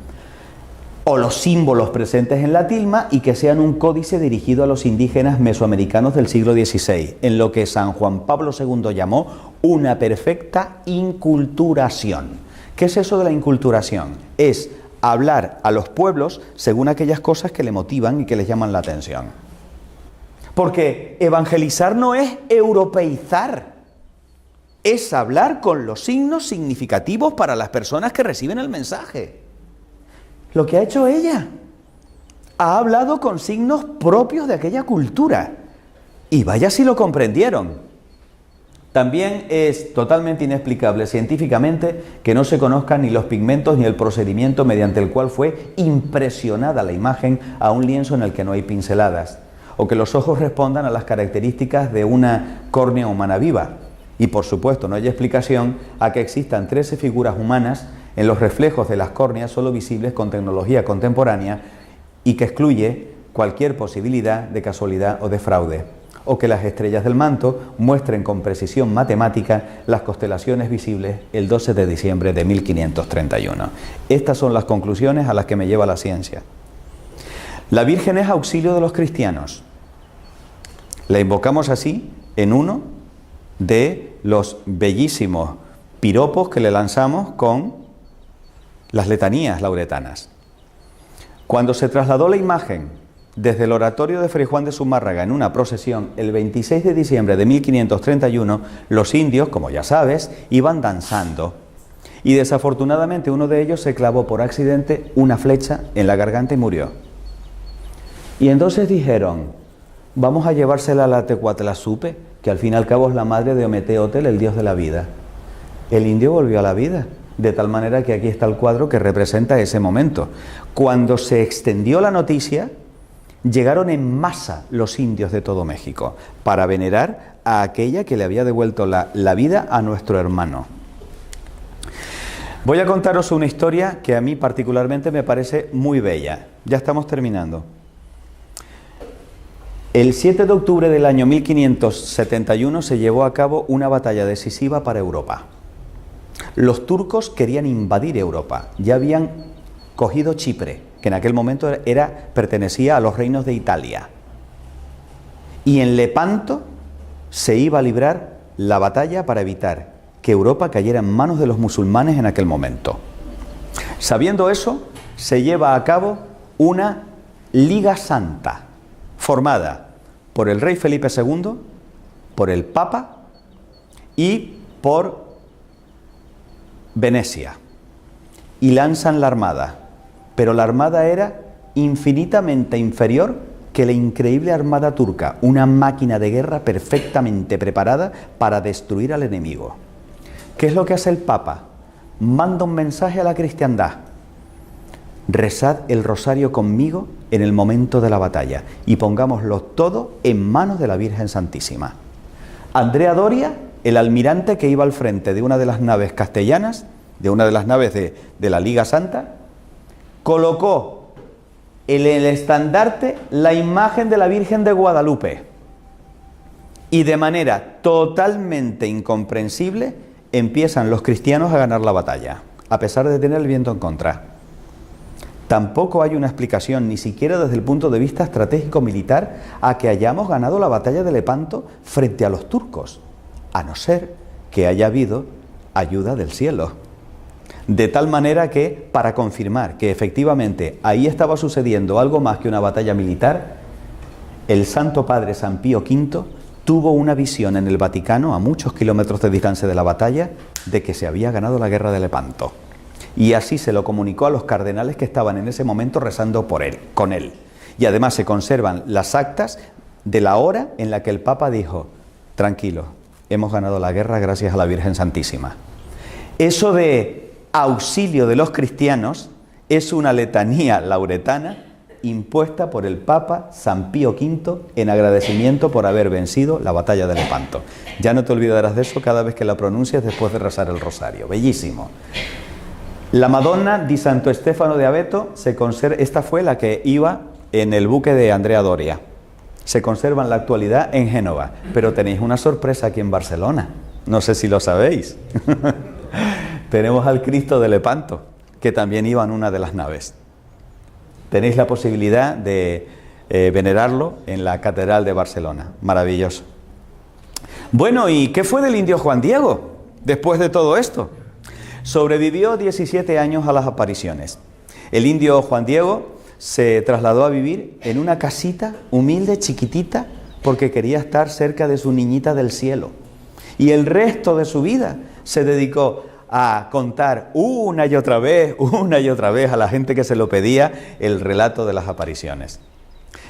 O los símbolos presentes en la tilma y que sean un códice dirigido a los indígenas mesoamericanos del siglo XVI, en lo que San Juan Pablo II llamó una perfecta inculturación. ¿Qué es eso de la inculturación? Es hablar a los pueblos según aquellas cosas que le motivan y que les llaman la atención. Porque evangelizar no es europeizar, es hablar con los signos significativos para las personas que reciben el mensaje. Lo que ha hecho ella, ha hablado con signos propios de aquella cultura. Y vaya si lo comprendieron. También es totalmente inexplicable científicamente que no se conozcan ni los pigmentos ni el procedimiento mediante el cual fue impresionada la imagen a un lienzo en el que no hay pinceladas, o que los ojos respondan a las características de una córnea humana viva. Y por supuesto no hay explicación a que existan 13 figuras humanas en los reflejos de las córneas solo visibles con tecnología contemporánea y que excluye cualquier posibilidad de casualidad o de fraude, o que las estrellas del manto muestren con precisión matemática las constelaciones visibles el 12 de diciembre de 1531. Estas son las conclusiones a las que me lleva la ciencia. La Virgen es auxilio de los cristianos. La invocamos así en uno de los bellísimos piropos que le lanzamos con las letanías lauretanas. Cuando se trasladó la imagen desde el oratorio de Fray Juan de Zumárraga en una procesión el 26 de diciembre de 1531, los indios, como ya sabes, iban danzando y desafortunadamente uno de ellos se clavó por accidente una flecha en la garganta y murió. Y entonces dijeron, vamos a llevársela a la Tecuatlazupe, que al fin y al cabo es la madre de Ometeotl, el dios de la vida. El indio volvió a la vida. De tal manera que aquí está el cuadro que representa ese momento. Cuando se extendió la noticia, llegaron en masa los indios de todo México para venerar a aquella que le había devuelto la vida a nuestro hermano. Voy a contaros una historia que a mí particularmente me parece muy bella. Ya estamos terminando. El 7 de octubre del año 1571 se llevó a cabo una batalla decisiva para Europa. Los turcos querían invadir Europa, ya habían cogido Chipre, que en aquel momento pertenecía a los reinos de Italia. Y en Lepanto se iba a librar la batalla para evitar que Europa cayera en manos de los musulmanes en aquel momento. Sabiendo eso, se lleva a cabo una Liga Santa, formada por el rey Felipe II, por el Papa y por Venecia, y lanzan la armada, pero la armada era infinitamente inferior que la increíble armada turca, una máquina de guerra perfectamente preparada para destruir al enemigo. ¿Qué es lo que hace el Papa? Manda un mensaje a la cristiandad: rezad el rosario conmigo en el momento de la batalla y pongámoslo todo en manos de la Virgen Santísima. Andrea Doria, el almirante que iba al frente de una de las naves castellanas, de una de las naves de la Liga Santa, colocó en el estandarte la imagen de la Virgen de Guadalupe y de manera totalmente incomprensible empiezan los cristianos a ganar la batalla, a pesar de tener el viento en contra. Tampoco hay una explicación, ni siquiera desde el punto de vista estratégico militar, a que hayamos ganado la batalla de Lepanto frente a los turcos, a no ser que haya habido ayuda del cielo. De tal manera que, para confirmar que efectivamente ahí estaba sucediendo algo más que una batalla militar, el Santo Padre San Pío V tuvo una visión en el Vaticano, a muchos kilómetros de distancia de la batalla, de que se había ganado la guerra de Lepanto. Y así se lo comunicó a los cardenales que estaban en ese momento rezando por él, con él. Y además se conservan las actas de la hora en la que el Papa dijo: tranquilo, hemos ganado la guerra gracias a la Virgen Santísima. Eso de auxilio de los cristianos es una letanía lauretana impuesta por el Papa San Pío V en agradecimiento por haber vencido la batalla de Lepanto. Ya no te olvidarás de eso cada vez que la pronuncias después de rezar el rosario. Bellísimo. La Madonna di Santo Stefano de Abeto se conserva, esta fue la que iba en el buque de Andrea Doria. Se conserva en la actualidad en Génova, pero tenéis una sorpresa aquí en Barcelona. No sé si lo sabéis. Tenemos al Cristo de Lepanto, que también iba en una de las naves. Tenéis la posibilidad de venerarlo en la Catedral de Barcelona. Maravilloso. Bueno, ¿y qué fue del indio Juan Diego después de todo esto? Sobrevivió 17 años a las apariciones. El indio Juan Diego se trasladó a vivir en una casita humilde, chiquitita, porque quería estar cerca de su niñita del cielo. Y el resto de su vida se dedicó a contar una y otra vez a la gente que se lo pedía el relato de las apariciones.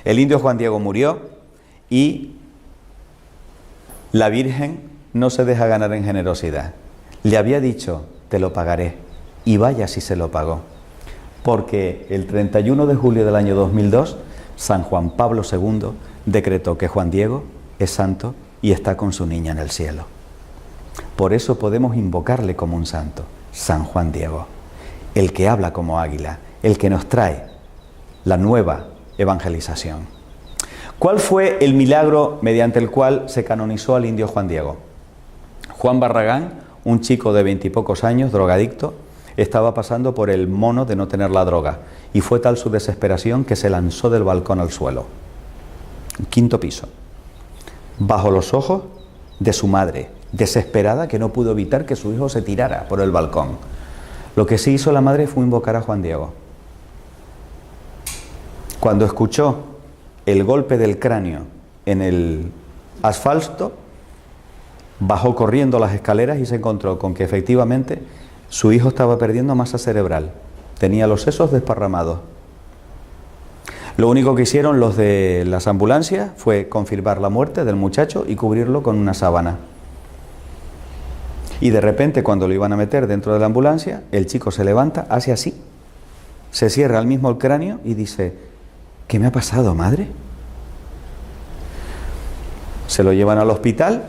El indio Juan Diego murió y la Virgen no se deja ganar en generosidad. Le había dicho: te lo pagaré, y vaya si se lo pagó. Porque el 31 de julio del año 2002, San Juan Pablo II decretó que Juan Diego es santo y está con su niña en el cielo. Por eso podemos invocarle como un santo, San Juan Diego, el que habla como águila, el que nos trae la nueva evangelización. ¿Cuál fue el milagro mediante el cual se canonizó al indio Juan Diego? Juan Barragán, un chico de 20 y pocos años, drogadicto, estaba pasando por el mono de no tener la droga, y fue tal su desesperación que se lanzó del balcón al suelo. Quinto piso. Bajo los ojos de su madre, desesperada, que no pudo evitar que su hijo se tirara por el balcón. Lo que sí hizo la madre fue invocar a Juan Diego. Cuando escuchó el golpe del cráneo en el asfalto, bajó corriendo las escaleras y se encontró con que efectivamente su hijo estaba perdiendo masa cerebral, tenía los sesos desparramados. Lo único que hicieron los de las ambulancias fue confirmar la muerte del muchacho y cubrirlo con una sábana. Y de repente, cuando lo iban a meter dentro de la ambulancia, el chico se levanta, hace así, se cierra al mismo el cráneo y dice: ¿qué me ha pasado, madre? Se lo llevan al hospital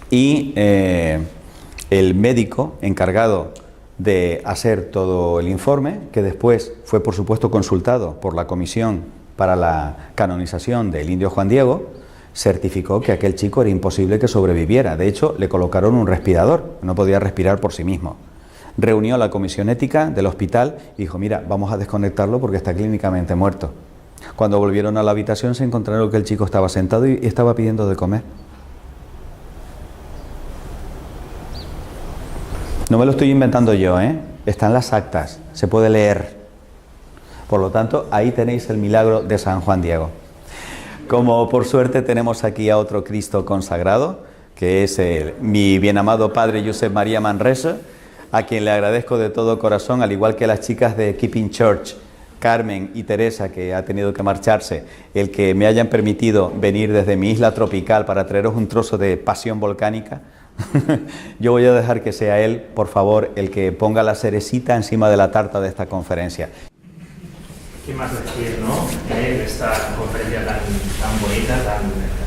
y el médico encargado de hacer todo el informe, que después fue por supuesto consultado por la comisión para la canonización del indio Juan Diego, certificó que aquel chico era imposible que sobreviviera. De hecho, le colocaron un respirador, no podía respirar por sí mismo. Reunió a la comisión ética del hospital y dijo: mira, vamos a desconectarlo porque está clínicamente muerto. Cuando volvieron a la habitación se encontraron que el chico estaba sentado y estaba pidiendo de comer. No me lo estoy inventando yo, están las actas, se puede leer. Por lo tanto, ahí tenéis el milagro de San Juan Diego. Como por suerte tenemos aquí a otro Cristo consagrado, que es mi bien amado padre Josep María Manresa, a quien le agradezco de todo corazón, al igual que a las chicas de Keeping Church, Carmen y Teresa, que ha tenido que marcharse, el que me hayan permitido venir desde mi isla tropical para traeros un trozo de pasión volcánica. Yo voy a dejar que sea él, por favor, el que ponga la cerecita encima de la tarta de esta conferencia. ¿Qué más decir, no? De esta conferencia tan bonita, tan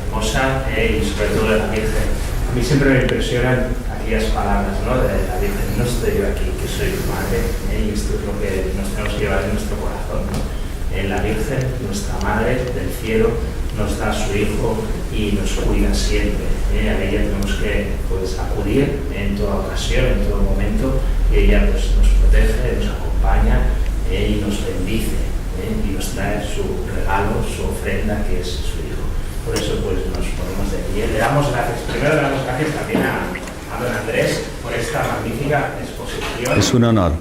hermosa, y sobre todo de la Virgen. A mí siempre me impresionan aquellas palabras, ¿no? De la Virgen: no estoy yo aquí, que soy tu madre, y esto es lo que nos tenemos que llevar en nuestro corazón, ¿no? La Virgen, nuestra madre del cielo, nos da a su Hijo y nos cuida siempre. A ella tenemos que acudir en toda ocasión, en todo momento, y ella nos protege, nos acompaña y nos bendice, y nos trae su regalo, su ofrenda, que es su Hijo. Por eso nos ponemos de pie. Le damos gracias. Primero le damos gracias también a don Andrés por esta magnífica exposición. Es un honor.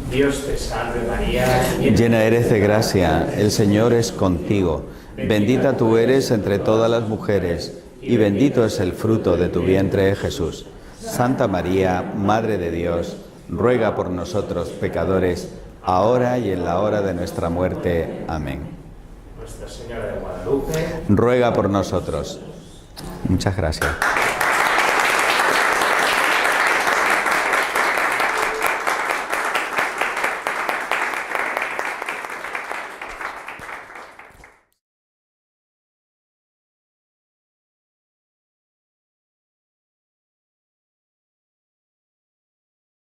Dios te salve María, llena eres de gracia, el Señor es contigo. Bendita tú eres entre todas las mujeres, y bendito es el fruto de tu vientre, Jesús. Santa María, Madre de Dios, ruega por nosotros pecadores, ahora y en la hora de nuestra muerte. Amén. Nuestra Señora de Guadalupe, Ruega por nosotros. Muchas gracias.